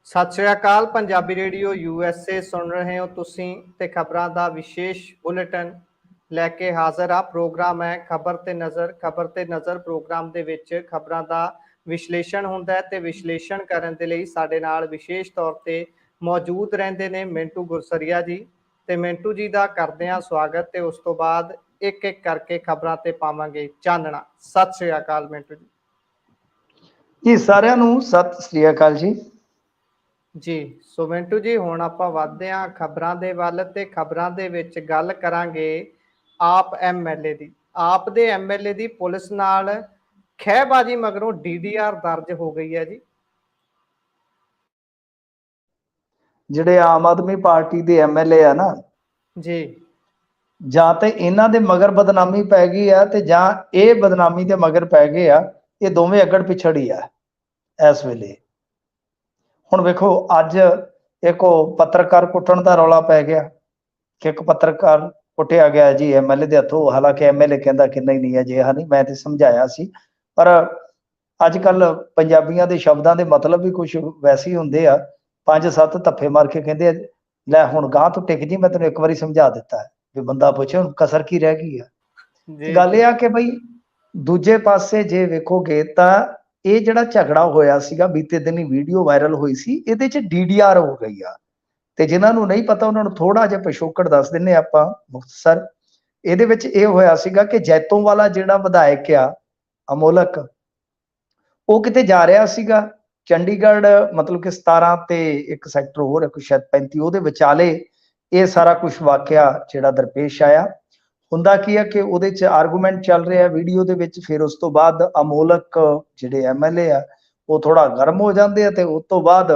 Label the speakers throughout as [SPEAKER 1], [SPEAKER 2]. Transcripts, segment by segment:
[SPEAKER 1] ਸਤਿ ਸ਼੍ਰੀ ਅਕਾਲ। Punjabi radio USA ਸੁਣ ਰਹੇ ਹੋ ਤੁਸੀਂ ਤੇ ਖਬਰਾਂ ਦਾ ਵਿਸ਼ੇਸ਼ ਬੁਲੇਟਿਨ ਲੈ ਕੇ ਹਾਜ਼ਰ ਆ। ਪ੍ਰੋਗਰਾਮ ਹੈ ਖਬਰ ਤੇ ਨਜ਼ਰ। ਖਬਰ ਤੇ ਨਜ਼ਰ ਪ੍ਰੋਗਰਾਮ ਦੇ ਵਿੱਚ ਖਬਰਾਂ ਦਾ ਵਿਸ਼ਲੇਸ਼ਣ ਹੁੰਦਾ ਹੈ ਤੇ ਵਿਸ਼ਲੇਸ਼ਣ ਕਰਨ ਦੇ ਲਈ ਸਾਡੇ ਨਾਲ ਵਿਸ਼ੇਸ਼ ਤੌਰ ਤੇ ਮੌਜੂਦ ਰਹਿੰਦੇ ਨੇ ਮਿੰਟੂ ਗੁਰਸਰੀਆ ਜੀ। ਤੇ ਮਿੰਟੂ ਜੀ ਦਾ ਕਰਦੇ ਹਾਂ ਸਵਾਗਤ ਤੇ ਉਸ ਤੋਂ ਬਾਅਦ ਇੱਕ ਇੱਕ ਕਰਕੇ ਖਬਰਾਂ ਤੇ ਪਾਵਾਂਗੇ ਚਾਨਣਾ। ਸਤਿ ਸ਼੍ਰੀ ਅਕਾਲ ਮਿੰਟੂ ਜੀ।
[SPEAKER 2] ਜੀ ਸਾਰਿਆਂ ਨੂੰ ਸਤਿ ਸ੍ਰੀ ਅਕਾਲ ਜੀ।
[SPEAKER 1] ਜੀ ਸੋ ਮਿੰਟੂ ਜੀ, ਹੁਣ ਆਪਾਂ ਵੱਧਦੇ ਹਾਂ ਖਬਰਾਂ ਦੇ ਵੱਲ ਤੇ ਖਬਰਾਂ ਦੇ ਵਿੱਚ ਗੱਲ ਕਰਾਂਗੇ ਆਪ ਐਮਐਲਏ ਦੀ। ਆਪ ਦੇ ਐਮਐਲਏ ਦੀ ਪੁਲਿਸ ਨਾਲ ਖਹਿਬਾਜ਼ੀ ਮਗਰੋਂ DDR ਦਰਜ ਹੋ ਗਈ ਹੈ ਜੀ।
[SPEAKER 2] ਜਿਹੜੇ ਆਮ ਆਦਮੀ ਪਾਰਟੀ ਦੇ ਐਮਐਲਏ ਆ ਨਾ
[SPEAKER 1] ਜੀ,
[SPEAKER 2] ਜਾਂ ਤੇ ਇਹਨਾਂ ਦੇ ਮਗਰ ਬਦਨਾਮੀ ਪੈ ਗਈ ਆ ਤੇ ਜਾਂ ਇਹ ਬਦਨਾਮੀ ਦੇ ਮਗਰ ਪੈ ਗਏ ਆ। ਇਹ ਦੋਵੇਂ ਅੱਗੜ ਪਿਛੜ ਹੀ ਆ ਇਸ ਵੇਲੇ। ਹੁਣ ਵੇਖੋ, ਅੱਜ ਇੱਕ ਉਹ ਪੱਤਰਕਾਰ ਕੁੱਟਣ ਦਾ ਰੌਲਾ ਪੈ ਗਿਆ ਕਿ ਇੱਕ ਪੱਤਰਕਾਰ ਕੁੱਟਿਆ ਗਿਆ ਜੀ ਐਮਐਲਏ ਦੇ ਹੱਥੋਂ। ਹਾਲਾਂਕਿ ਐਮਐਲਏ ਕਹਿੰਦਾ ਕਿ ਨਹੀਂ ਅਜਿਹਾ ਨਹੀਂ, ਮੈਂ ਤੇ ਸਮਝਾਇਆ ਸੀ। ਪਰ ਅੱਜ ਕੱਲ ਪੰਜਾਬੀਆਂ ਦੇ ਸ਼ਬਦਾਂ ਦੇ ਮਤਲਬ ਵੀ ਕੁਝ ਵੈਸੇ ਹੀ ਹੁੰਦੇ ਆ। 5-7 ਧੱਫੇ ਮਾਰ ਕੇ ਕਹਿੰਦੇ ਲੈ ਹੁਣ ਗਾਂ ਤੋਂ ਟਿਕ ਜੀ, ਮੈਂ ਤੈਨੂੰ ਇੱਕ ਵਾਰੀ ਸਮਝਾ ਦਿੱਤਾ ਹੈ। ਵੀ ਬੰਦਾ ਪੁੱਛੇ ਹੁਣ ਕਸਰ ਕੀ ਰਹਿ ਗਈ ਆ। ਗੱਲ ਇਹ ਆ ਕਿ ਬਈ ਦੂਜੇ ਪਾਸੇ ਜੇ ਵੇਖੋਗੇ ਤਾਂ ਇਹ ਜਿਹੜਾ ਝਗੜਾ ਹੋਇਆ ਸੀਗਾ ਬੀਤੇ ਦਿਨ ਹੀ ਵੀਡੀਓ ਵਾਇਰਲ ਹੋਈ ਸੀ, ਇਹਦੇ 'ਚ DDR ਹੋ ਗਈ ਆ। ਤੇ ਜਿਨ੍ਹਾਂ ਨੂੰ ਨਹੀਂ ਪਤਾ ਉਹਨਾਂ ਨੂੰ ਥੋੜਾ ਜਿਹਾ ਪਿਛੋਕੜ ਦੱਸ ਦਿੰਨੇ ਆਪਾਂ ਮੁਖਤਸਰ। ਇਹਦੇ ਵਿੱਚ ਇਹ ਹੋਇਆ ਸੀਗਾ ਕਿ ਜੈਤੋਂ ਵਾਲਾ ਜਿਹੜਾ ਵਿਧਾਇਕ ਆ ਅਮੋਲਕ, ਉਹ ਕਿਤੇ ਜਾ ਰਿਹਾ ਸੀਗਾ ਚੰਡੀਗੜ੍ਹ, ਮਤਲਬ ਕਿ 17 ਤੇ ਇੱਕ ਸੈਕਟਰ ਹੋਰ ਹੈ, ਸ਼ਾਇਦ 35, ਉਹਦੇ ਵਿਚਾਲੇ ਇਹ ਸਾਰਾ ਕੁਝ ਵਾਕਿਆ ਜਿਹੜਾ ਦਰਪੇਸ਼ ਆਇਆ। ਹੁੰਦਾ ਕੀ ਹੈ ਕਿ ਉਹਦੇ 'ਚ ਆਰਗੂਮੈਂਟ ਚੱਲ ਰਿਹਾ ਵੀਡੀਓ ਦੇ ਵਿੱਚ। ਫਿਰ ਉਸ ਤੋਂ ਬਾਅਦ ਅਮੋਲਕ ਜਿਹੜੇ ਐਮਐਲਏ ਆ ਉਹ ਥੋੜਾ ਗਰਮ ਹੋ ਜਾਂਦੇ ਆ ਤੇ ਉਸ ਤੋਂ ਬਾਅਦ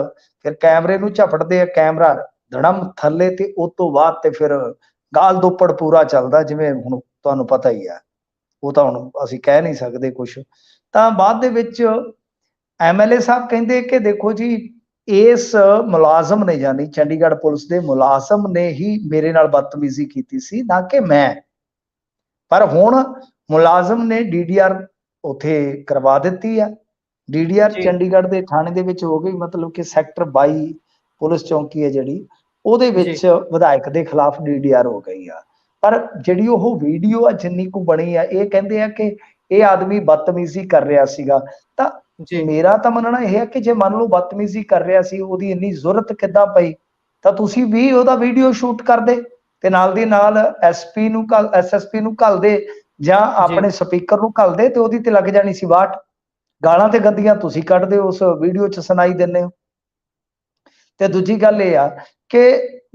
[SPEAKER 2] ਫਿਰ ਕੈਮਰੇ ਨੂੰ ਝਪਟਦੇ ਆ। ਕੈਮਰਾ ਧੜਮ ਥੱਲੇ ਤੇ ਉਸ ਤੋਂ ਬਾਅਦ ਤੇ ਫਿਰ ਗਾਲ ਦੋਪੜ ਪੂਰਾ ਚੱਲਦਾ, ਜਿਵੇਂ ਹੁਣ ਤੁਹਾਨੂੰ ਪਤਾ ਹੀ ਆ। ਉਹ ਤਾਂ ਹੁਣ ਅਸੀਂ ਕਹਿ ਨਹੀਂ ਸਕਦੇ ਕੁਝ। ਤਾਂ ਬਾਅਦ ਦੇ ਵਿੱਚ ਐਮਐਲਏ ਸਾਹਿਬ ਕਹਿੰਦੇ ਕਿ ਦੇਖੋ ਜੀ, ਇਸ ਮੁਲਾਜ਼ਮ ਨੇ, ਯਾਨੀ ਚੰਡੀਗੜ੍ਹ ਪੁਲਿਸ ਦੇ ਮੁਲਾਜ਼ਮ ਨੇ ਹੀ ਮੇਰੇ ਨਾਲ ਬਦਤਮੀਜ਼ੀ ਕੀਤੀ ਸੀ, ਨਾ ਕਿ ਮੈਂ। ਪਰ ਹੁਣ ਮੁਲਾਜ਼ਮ ਨੇ DDR ਉੱਥੇ ਕਰਵਾ ਦਿੱਤੀ ਆ। DDR ਚੰਡੀਗੜ੍ਹ ਦੇ ਥਾਣੇ ਦੇ ਵਿੱਚ ਹੋ ਗਈ, ਮਤਲਬ ਕਿ ਸੈਕਟਰ 22 ਪੁਲਿਸ ਚੌਂਕੀ ਹੈ ਜਿਹੜੀ, ਉਹਦੇ ਵਿੱਚ ਵਿਧਾਇਕ ਦੇ ਖਿਲਾਫ DDR ਹੋ ਗਈ ਆ। ਪਰ ਜਿਹੜੀ ਉਹ ਵੀਡੀਓ ਆ ਜਿੰਨੀ ਕੁ ਬਣੀ ਆ, ਇਹ ਕਹਿੰਦੇ ਆ ਕਿ ਇਹ ਆਦਮੀ ਬਦਤਮੀਜ਼ੀ ਕਰ ਰਿਹਾ ਸੀਗਾ। ਤਾਂ ਮੇਰਾ ਤਾਂ ਮੰਨਣਾ ਇਹ ਹੈ ਕਿ ਜੇ ਮੰਨ ਲਓ ਬਦਤਮੀਜ਼ੀ ਕਰ ਰਿਹਾ ਸੀ, ਉਹਦੀ ਇੰਨੀ ਜ਼ਰੂਰਤ ਕਿੱਦਾਂ ਪਈ, ਤਾਂ ਤੁਸੀਂ ਵੀ ਉਹਦਾ ਵੀਡੀਓ ਸ਼ੂਟ ਕਰਦੇ ਤੇ ਨਾਲ ਦੀ ਨਾਲ SSP ਨੂੰ ਘੱਲਦੇ ਜਾਂ ਆਪਣੇ ਸਪੀਕਰ ਨੂੰ ਘੱਲਦੇ ਤੇ ਉਹਦੀ ਤੇ ਲੱਗ ਜਾਣੀ ਸੀ ਵਾਟ। ਗਾਲਾਂ ਤੇ ਗੰਦੀਆਂ ਤੁਸੀਂ ਕੱਢਦੇ ਉਸ ਵੀਡੀਓ 'ਚ ਸੁਣਾਈ ਦਿੰਦੇ ਹੋ। ਤੇ ਦੂਜੀ ਗੱਲ ਇਹ ਆ ਕਿ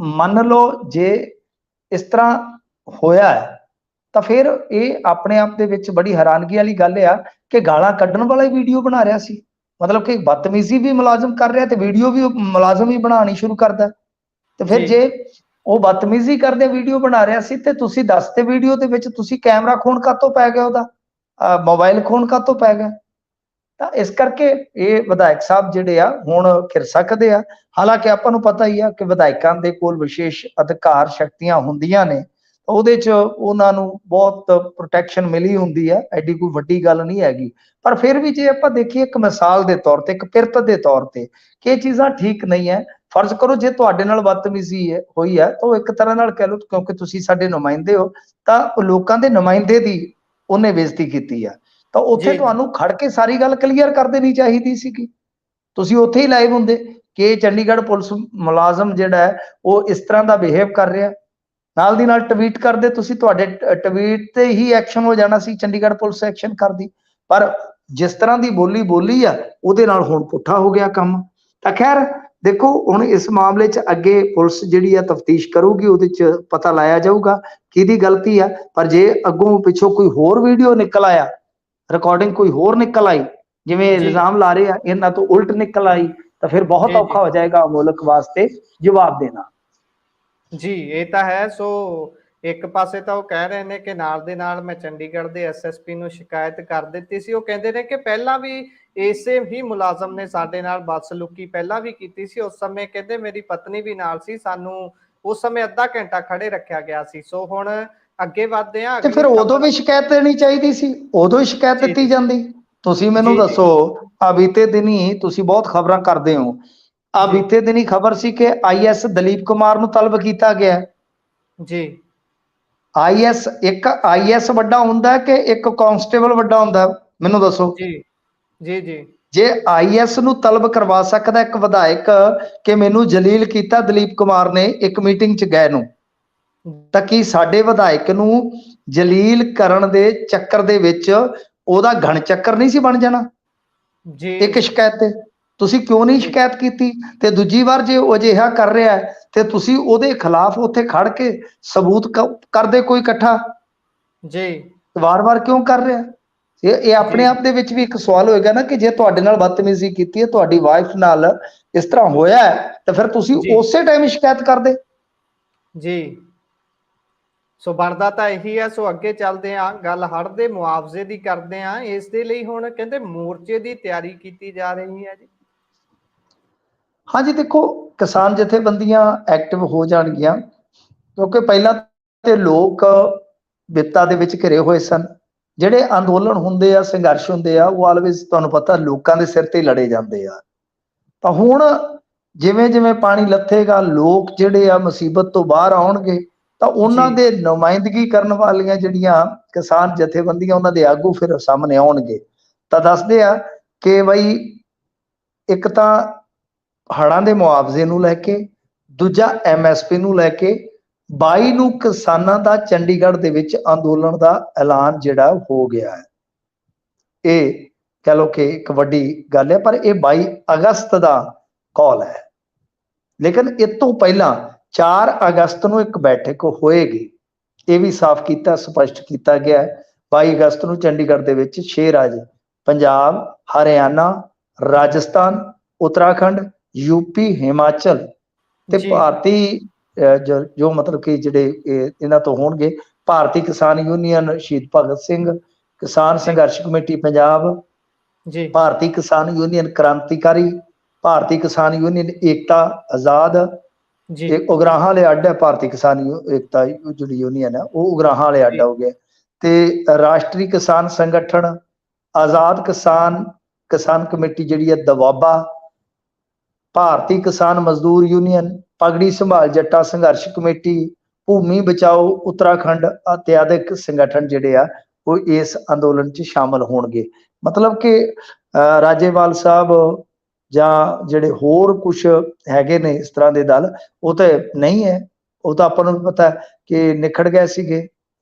[SPEAKER 2] ਮੰਨ ਲਓ ਜੇ ਇਸ ਤਰ੍ਹਾਂ ਹੋਇਆ ਹੈ ਤਾਂ ਫਿਰ ਇਹ ਆਪਣੇ ਆਪ ਦੇ ਵਿੱਚ ਬੜੀ ਹੈਰਾਨਗੀ ਵਾਲੀ ਗੱਲ ਆ ਕਿ ਗਾਲਾਂ ਕੱਢਣ ਵਾਲਾ ਹੀ ਵੀਡੀਓ ਬਣਾ ਰਿਹਾ ਸੀ। ਮਤਲਬ ਕਿ ਬਦਤਮੀਜ਼ੀ ਵੀ ਮੁਲਾਜ਼ਮ ਕਰ ਰਿਹਾ ਤੇ ਵੀਡੀਓ ਵੀ ਮੁਲਾਜ਼ਮ ਹੀ ਬਣਾਉਣੀ ਸ਼ੁਰੂ ਕਰਦਾ। ਤੇ ਫਿਰ ਜੇ ਉਹ ਬਦਤਮੀਜ਼ੀ ਕਰਦੇ ਵੀਡੀਓ ਬਣਾ ਰਿਹਾ ਸੀ ਤੇ ਤੁਸੀਂ ਦੱਸਦੇ ਵੀਡੀਓ ਦੇ ਵਿੱਚ ਤੁਸੀਂ ਕੈਮਰਾ ਖੋਣ ਕਾਤੋਂ ਪੈ ਗਿਆ, ਉਹਦਾ ਮੋਬਾਈਲ ਖੋਣ ਕਾਤੋਂ ਪੈ ਗਿਆ। ਤਾਂ ਇਸ ਕਰਕੇ ਇਹ ਵਿਧਾਇਕ ਸਾਹਿਬ ਜਿਹੜੇ ਆ ਹੁਣ ਖਿਰ ਸਕਦੇ ਆ। ਹਾਲਾਂਕਿ ਆਪਾਂ ਨੂੰ ਪਤਾ ਹੀ ਆ ਕਿ ਵਿਧਾਇਕਾਂ ਦੇ ਕੋਲ ਵਿਸ਼ੇਸ਼ ਅਧਿਕਾਰ ਸ਼ਕਤੀਆਂ ਹੁੰਦੀਆਂ ਨੇ, ਉਹਦੇ 'ਚ ਉਹਨਾਂ ਨੂੰ ਬਹੁਤ ਪ੍ਰੋਟੈਕਸ਼ਨ ਮਿਲੀ ਹੁੰਦੀ ਹੈ, ਐਡੀ ਕੋਈ ਵੱਡੀ ਗੱਲ ਨਹੀਂ ਹੈਗੀ। ਪਰ ਫਿਰ ਵੀ ਜੇ ਆਪਾਂ ਦੇਖੀਏ ਇੱਕ ਮਿਸਾਲ ਦੇ ਤੌਰ ਤੇ, ਇੱਕ ਪਿਰਤ ਦੇ ਤੌਰ ਤੇ, ਕਿ ਇਹ ਚੀਜ਼ਾਂ ਠੀਕ ਨਹੀਂ ਹੈ। ਫਰਜ਼ ਕਰੋ ਜੇ ਤੁਹਾਡੇ ਨਾਲ ਬਦਤਮੀਜ਼ੀ ਹੋਈ ਹੈ ਤਾਂ ਉਹ ਇੱਕ ਤਰ੍ਹਾਂ ਨਾਲ ਕਹਿ ਲਓ, ਕਿਉਂਕਿ ਤੁਸੀਂ ਸਾਡੇ ਨੁਮਾਇੰਦੇ ਹੋ, ਤਾਂ ਲੋਕਾਂ ਦੇ ਨੁਮਾਇੰਦੇ ਦੀ ਉਹਨੇ ਬੇਇੱਜ਼ਤੀ ਕੀਤੀ ਆ। ਤਾਂ ਉੱਥੇ ਤੁਹਾਨੂੰ ਖੜ ਕੇ ਸਾਰੀ ਗੱਲ ਕਲੀਅਰ ਕਰ ਦੇਣੀ ਚਾਹੀਦੀ ਸੀਗੀ। ਤੁਸੀਂ ਉੱਥੇ ਹੀ ਲਾਈਵ ਹੁੰਦੇ ਕਿ ਚੰਡੀਗੜ੍ਹ ਪੁਲਿਸ ਮੁਲਾਜ਼ਮ ਜਿਹੜਾ ਹੈ ਉਹ ਇਸ ਤਰ੍ਹਾਂ ਦਾ ਬਿਹੇਵ ਕਰ ਰਿਹਾ, ਨਾਲ ਦੀ ਨਾਲ ਟਵੀਟ ਕਰਦੇ ਤੁਸੀਂ। ਤੁਹਾਡੇ ਟਵੀਟ ਤੇ ਹੀ ਐਕਸ਼ਨ ਹੋ ਜਾਣਾ ਸੀ, ਚੰਡੀਗੜ੍ਹ ਪੁਲਿਸ ਐਕਸ਼ਨ ਕਰਦੀ। ਪਰ ਜਿਸ ਤਰ੍ਹਾਂ ਦੀ ਬੋਲੀ ਆ ਉਹਦੇ ਨਾਲ ਹੁਣ ਪੁੱਠਾ ਹੋ ਗਿਆ ਕੰਮ। ਤਾਂ ਖੈਰ ਦੇਖੋ, ਹੁਣ ਇਸ ਮਾਮਲੇ 'ਚ ਅੱਗੇ ਪੁਲਿਸ ਜਿਹੜੀ ਆ ਤਫਤੀਸ਼ ਕਰੂਗੀ, ਉਹਦੇ 'ਚ ਪਤਾ ਲਾਇਆ ਜਾਊਗਾ ਕਿਹਦੀ ਗਲਤੀ ਆ। ਪਰ ਜੇ ਅੱਗੋਂ ਪਿੱਛੋਂ ਕੋਈ ਹੋਰ ਵੀਡੀਓ ਨਿਕਲ ਆਇਆ, ਰਿਕਾਰਡਿੰਗ ਕੋਈ ਹੋਰ ਨਿਕਲ ਆਈ, ਜਿਵੇਂ ਇਲਜ਼ਾਮ ਲਾ ਰਹੇ ਆ ਇਹਨਾਂ ਤੋਂ ਉਲਟ ਨਿਕਲ ਆਈ, ਤਾਂ ਫਿਰ ਬਹੁਤ ਔਖਾ ਹੋ ਜਾਏਗਾ ਮੁਲਕ ਵਾਸਤੇ ਜਵਾਬ ਦੇਣਾ।
[SPEAKER 1] ਜੀ ਇਹ ਤਾਂ ਹੈ। ਸੋ ਇੱਕ ਪਾਸੇ ਤਾਂ ਉਹ ਕਹਿ ਰਹੇ ਨੇ ਕਿ ਨਾਲ ਦੇ ਨਾਲ ਮੈਂ ਚੰਡੀਗੜ੍ਹ ਦੇ SSP ਨੂੰ ਸ਼ਿਕਾਇਤ ਕਰ ਦਿੱਤੀ ਸੀ। ਉਹ ਕਹਿੰਦੇ ਨੇ ਕਿ ਪਹਿਲਾਂ ਵੀ ਇਸੇ ਹੀ ਮੁਲਾਜ਼ਮ ਨੇ ਸਾਡੇ ਨਾਲ ਬਦਸਲੂਕੀ ਪਹਿਲਾਂ ਵੀ ਕੀਤੀ ਸੀ। ਉਸ ਸਮੇਂ ਕਹਿੰਦੇ ਮੇਰੀ ਪਤਨੀ ਵੀ ਨਾਲ ਸੀ, ਸਾਨੂੰ ਉਸ ਸਮੇਂ ਅੱਧਾ ਘੰਟਾ ਖੜੇ ਰੱਖਿਆ ਗਿਆ ਸੀ। ਸੋ ਹੁਣ ਅੱਗੇ ਵੱਧਦੇ ਆ।
[SPEAKER 2] ਤੇ ਫਿਰ ਉਦੋਂ ਵੀ ਸ਼ਿਕਾਇਤ ਦੇਣੀ ਚਾਹੀਦੀ ਸੀ, ਉਦੋਂ ਹੀ ਸ਼ਿਕਾਇਤ ਦਿੱਤੀ ਜਾਂਦੀ। ਤੁਸੀਂ ਮੈਨੂੰ ਦੱਸੋ, ਆ ਬੀਤੇ ਦਿਨ ਹੀ ਤੁਸੀਂ ਬਹੁਤ ਖਬਰਾਂ ਕਰਦੇ ਹੋ ਆ
[SPEAKER 1] ਜੀ
[SPEAKER 2] ਬੀਤੇ ਦਿਨੀ ਖਬਰ ਸੀ ਕਿ ਆਈਐਸ ਦਲੀਪ ਕੁਮਾਰ ਨੂੰ ਤਲਬ ਕੀਤਾ ਗਿਆ।
[SPEAKER 1] ਜੀ
[SPEAKER 2] ਆਈਐਸ, ਇੱਕ ਆਈਐਸ ਵੱਡਾ ਹੁੰਦਾ ਕਿ ਇੱਕ ਕਾਂਸਟੇਬਲ ਵੱਡਾ ਹੁੰਦਾ? ਮੈਨੂੰ ਦੱਸੋ।
[SPEAKER 1] ਜੀ ਜੀ ਜੀ
[SPEAKER 2] ਜੇ ਆਈਐਸ ਨੂੰ ਤਲਬ ਕਰਵਾ ਸਕਦਾ ਇੱਕ ਵਿਧਾਇਕ ਕਿ ਮੈਨੂੰ ਜਲੀਲ ਕੀਤਾ ਦਲੀਪ ਕੁਮਾਰ ਨੇ ਇੱਕ ਮੀਟਿੰਗ 'ਚ ਗਏ ਨੂੰ, ਤਾਂ ਕੀ ਸਾਡੇ ਵਿਧਾਇਕ ਨੂੰ ਜਲੀਲ ਕਰਨ ਦੇ ਚੱਕਰ ਦੇ ਵਿੱਚ ਉਹਦਾ ਘਣ ਚੱਕਰ ਨਹੀਂ ਸੀ ਬਣ ਜਾਣਾ
[SPEAKER 1] ਜੀ
[SPEAKER 2] ਇੱਕ ਸ਼ਿਕਾਇਤ ਤੇ? ਤੁਸੀਂ ਕਿਉਂ ਨਹੀਂ
[SPEAKER 1] ਜੀ
[SPEAKER 2] ਸ਼ਿਕਾਇਤ ਕੀਤੀ? ਤੇ ਦੂਜੀ ਵਾਰ ਜੇ ਉਹ ਅਜਿਹਾ ਕਰ ਰਿਹਾ ਹੈ ਤੇ ਤੁਸੀਂ ਉਹਦੇ ਖਿਲਾਫ ਉੱਥੇ ਖੜ ਕੇ ਸਬੂਤ ਕਰਦੇ ਕੋਈ ਇਕੱਠਾ,
[SPEAKER 1] ਜੀ
[SPEAKER 2] ਵਾਰ-ਵਾਰ ਕਿਉਂ ਕਰ ਰਿਹਾ? ਇਹ ਆਪਣੇ
[SPEAKER 1] ਜੀ
[SPEAKER 2] ਆਪ ਦੇ ਵਿੱਚ ਵੀ ਇੱਕ ਸਵਾਲ ਹੋਏਗਾ ਨਾ ਕਿ ਜੇ ਤੁਹਾਡੇ ਨਾਲ ਬਦਤਮੀਜ਼ੀ ਕੀਤੀ ਹੈ, ਤੁਹਾਡੀ ਵਾਈਫ ਨਾਲ ਇਸ ਤਰ੍ਹਾਂ ਹੋਇਆ ਹੈ, ਤਾਂ ਫਿਰ ਤੁਸੀਂ
[SPEAKER 1] ਜੀ
[SPEAKER 2] ਉਸੇ ਟਾਈਮ ਹੀ ਸ਼ਿਕਾਇਤ ਕਰਦੇ।
[SPEAKER 1] ਜੀ ਸੋ ਬਣਦਾ ਤਾਂ ਇਹੀ ਹੈ। ਸੋ ਅੱਗੇ ਚੱਲਦੇ ਹਾਂ, ਗੱਲ ਹੜ੍ਹ ਦੇ ਮੁਆਵਜ਼ੇ ਦੀ ਕਰਦੇ ਹਾਂ। ਇਸ ਦੇ ਲਈ ਹੁਣ ਕਹਿੰਦੇ ਮੋਰਚੇ ਦੀ ਤਿਆਰੀ ਕੀਤੀ ਜਾ ਰਹੀ ਹੈ ਜੀ।
[SPEAKER 2] ਹਾਂਜੀ, ਦੇਖੋ, ਕਿਸਾਨ ਜਥੇਬੰਦੀਆਂ ਐਕਟਿਵ ਹੋ ਜਾਣਗੀਆਂ ਕਿਉਂਕਿ ਪਹਿਲਾਂ ਤੇ ਲੋਕ ਬਿਪਤਾ ਦੇ ਵਿੱਚ ਘਿਰੇ ਹੋਏ ਸਨ। ਜਿਹੜੇ ਅੰਦੋਲਨ ਹੁੰਦੇ ਆ, ਸੰਘਰਸ਼ ਹੁੰਦੇ ਆ, ਉਹ ਆਲਵੇਜ਼ ਤੁਹਾਨੂੰ ਪਤਾ ਲੋਕਾਂ ਦੇ ਸਿਰ ਤੇ ਲੜੇ ਜਾਂਦੇ ਆ। ਤਾਂ ਹੁਣ ਜਿਵੇਂ ਜਿਵੇਂ ਪਾਣੀ ਲੱਥੇਗਾ, ਲੋਕ ਜਿਹੜੇ ਆ ਮੁਸੀਬਤ ਤੋਂ ਬਾਹਰ ਆਉਣਗੇ, ਤਾਂ ਉਹਨਾਂ
[SPEAKER 1] ਜੀ
[SPEAKER 2] ਦੇ ਨੁਮਾਇੰਦਗੀ ਕਰਨ ਵਾਲੀਆਂ ਜਿਹੜੀਆਂ ਕਿਸਾਨ ਜਥੇਬੰਦੀਆਂ, ਉਹਨਾਂ ਦੇ ਆਗੂ ਫਿਰ ਸਾਹਮਣੇ ਆਉਣਗੇ। ਤਾਂ ਦੱਸਦੇ ਆ ਕਿ ਬਈ ਇੱਕ ਤਾਂ ਹੜ੍ਹਾਂ ਦੇ ਮੁਆਵਜ਼ੇ ਨੂੰ ਲੈ ਕੇ, ਦੂਜਾ ਐਮਐਸਪੀ ਨੂੰ ਲੈ ਕੇ 22 ਨੂੰ ਕਿਸਾਨਾਂ ਦਾ ਚੰਡੀਗੜ੍ਹ ਦੇ ਵਿੱਚ ਅੰਦੋਲਨ ਦਾ ਐਲਾਨ ਜਿਹੜਾ ਹੋ ਗਿਆ ਹੈ। ਇਹ ਕਹ ਲੋ ਕਿ ਇੱਕ ਵੱਡੀ ਗੱਲ ਹੈ, ਪਰ ਇਹ 22 ਅਗਸਤ ਦਾ ਕਾਲ ਹੈ। ਲੇਕਿਨ ਇਸ ਤੋਂ ਪਹਿਲਾਂ 4 ਅਗਸਤ ਨੂੰ ਇੱਕ ਬੈਠਕ ਹੋਏਗੀ, ਇਹ ਵੀ ਸਾਫ਼ ਕੀਤਾ, ਸਪਸ਼ਟ ਕੀਤਾ ਗਿਆ ਹੈ। 22 ਅਗਸਤ ਨੂੰ ਚੰਡੀਗੜ੍ਹ ਦੇ ਵਿੱਚ 6 ਰਾਜ, ਪੰਜਾਬ, ਹਰਿਆਣਾ, ਰਾਜਸਥਾਨ, ਉੱਤਰਾਖੰਡ, ਯੂਪੀ, ਹਿਮਾਚਲ ਤੇ
[SPEAKER 1] ਜੀ
[SPEAKER 2] ਭਾਰਤੀ ਜੋ ਮਤਲਬ ਕਿ ਜਿਹੜੇ ਇਹਨਾਂ ਤੋਂ ਹੋਣਗੇ, ਭਾਰਤੀ ਕਿਸਾਨ ਯੂਨੀਅਨ ਸ਼ਹੀਦ ਭਗਤ ਸਿੰਘ, ਕਿਸਾਨ
[SPEAKER 1] ਜੀ
[SPEAKER 2] ਸੰਘਰਸ਼ ਕਮੇਟੀ ਪੰਜਾਬ,
[SPEAKER 1] ਜੀ
[SPEAKER 2] ਭਾਰਤੀ ਕਿਸਾਨ ਯੂਨੀਅਨ ਕ੍ਰਾਂਤੀਕਾਰੀ, ਭਾਰਤੀ ਕਿਸਾਨ ਯੂਨੀਅਨ ਏਕਤਾ ਆਜ਼ਾਦ,
[SPEAKER 1] ਜੀ
[SPEAKER 2] ਇਹ ਉਗਰਾਹਾਂ ਵਾਲੇ ਅੱਡ ਹੈ। ਭਾਰਤੀ ਕਿਸਾਨ ਏਕਤਾ ਜਿਹੜੀ ਯੂਨੀਅਨ ਹੈ ਉਹ ਉਗਰਾਹਾਂ ਵਾਲੇ ਅੱਡ
[SPEAKER 1] ਜੀ
[SPEAKER 2] ਹੋ ਗਏ, ਤੇ ਰਾਸ਼ਟਰੀ ਕਿਸਾਨ ਸੰਗਠਨ, ਆਜ਼ਾਦ ਕਿਸਾਨ ਕਮੇਟੀ ਜਿਹੜੀ ਹੈ ਦਵਾਬਾ, ਭਾਰਤੀ ਕਿਸਾਨ ਮਜ਼ਦੂਰ ਯੂਨੀਅਨ, ਪਗੜੀ ਸੰਭਾਲ ਜੱਟਾ ਸੰਘਰਸ਼ ਕਮੇਟੀ, ਭੂਮੀ ਬਚਾਓ ਉੱਤਰਾਖੰਡ ਇਤਿਆਦਿਕ ਸੰਗਠਨ ਜਿਹੜੇ ਆ ਉਹ ਇਸ ਅੰਦੋਲਨ 'ਚ ਸ਼ਾਮਲ ਹੋਣਗੇ। ਮਤਲਬ ਕਿ ਰਾਜੇਵਾਲ ਸਾਹਿਬ ਜਾਂ ਜਿਹੜੇ ਹੋਰ ਕੁਝ ਹੈਗੇ ਨੇ ਇਸ ਤਰ੍ਹਾਂ ਦੇ ਦਲ, ਉਹ ਤਾਂ ਨਹੀਂ ਹੈ, ਉਹ ਤਾਂ ਆਪਾਂ ਨੂੰ ਵੀ ਪਤਾ ਕਿ ਨਿਖੜ ਗਏ ਸੀਗੇ,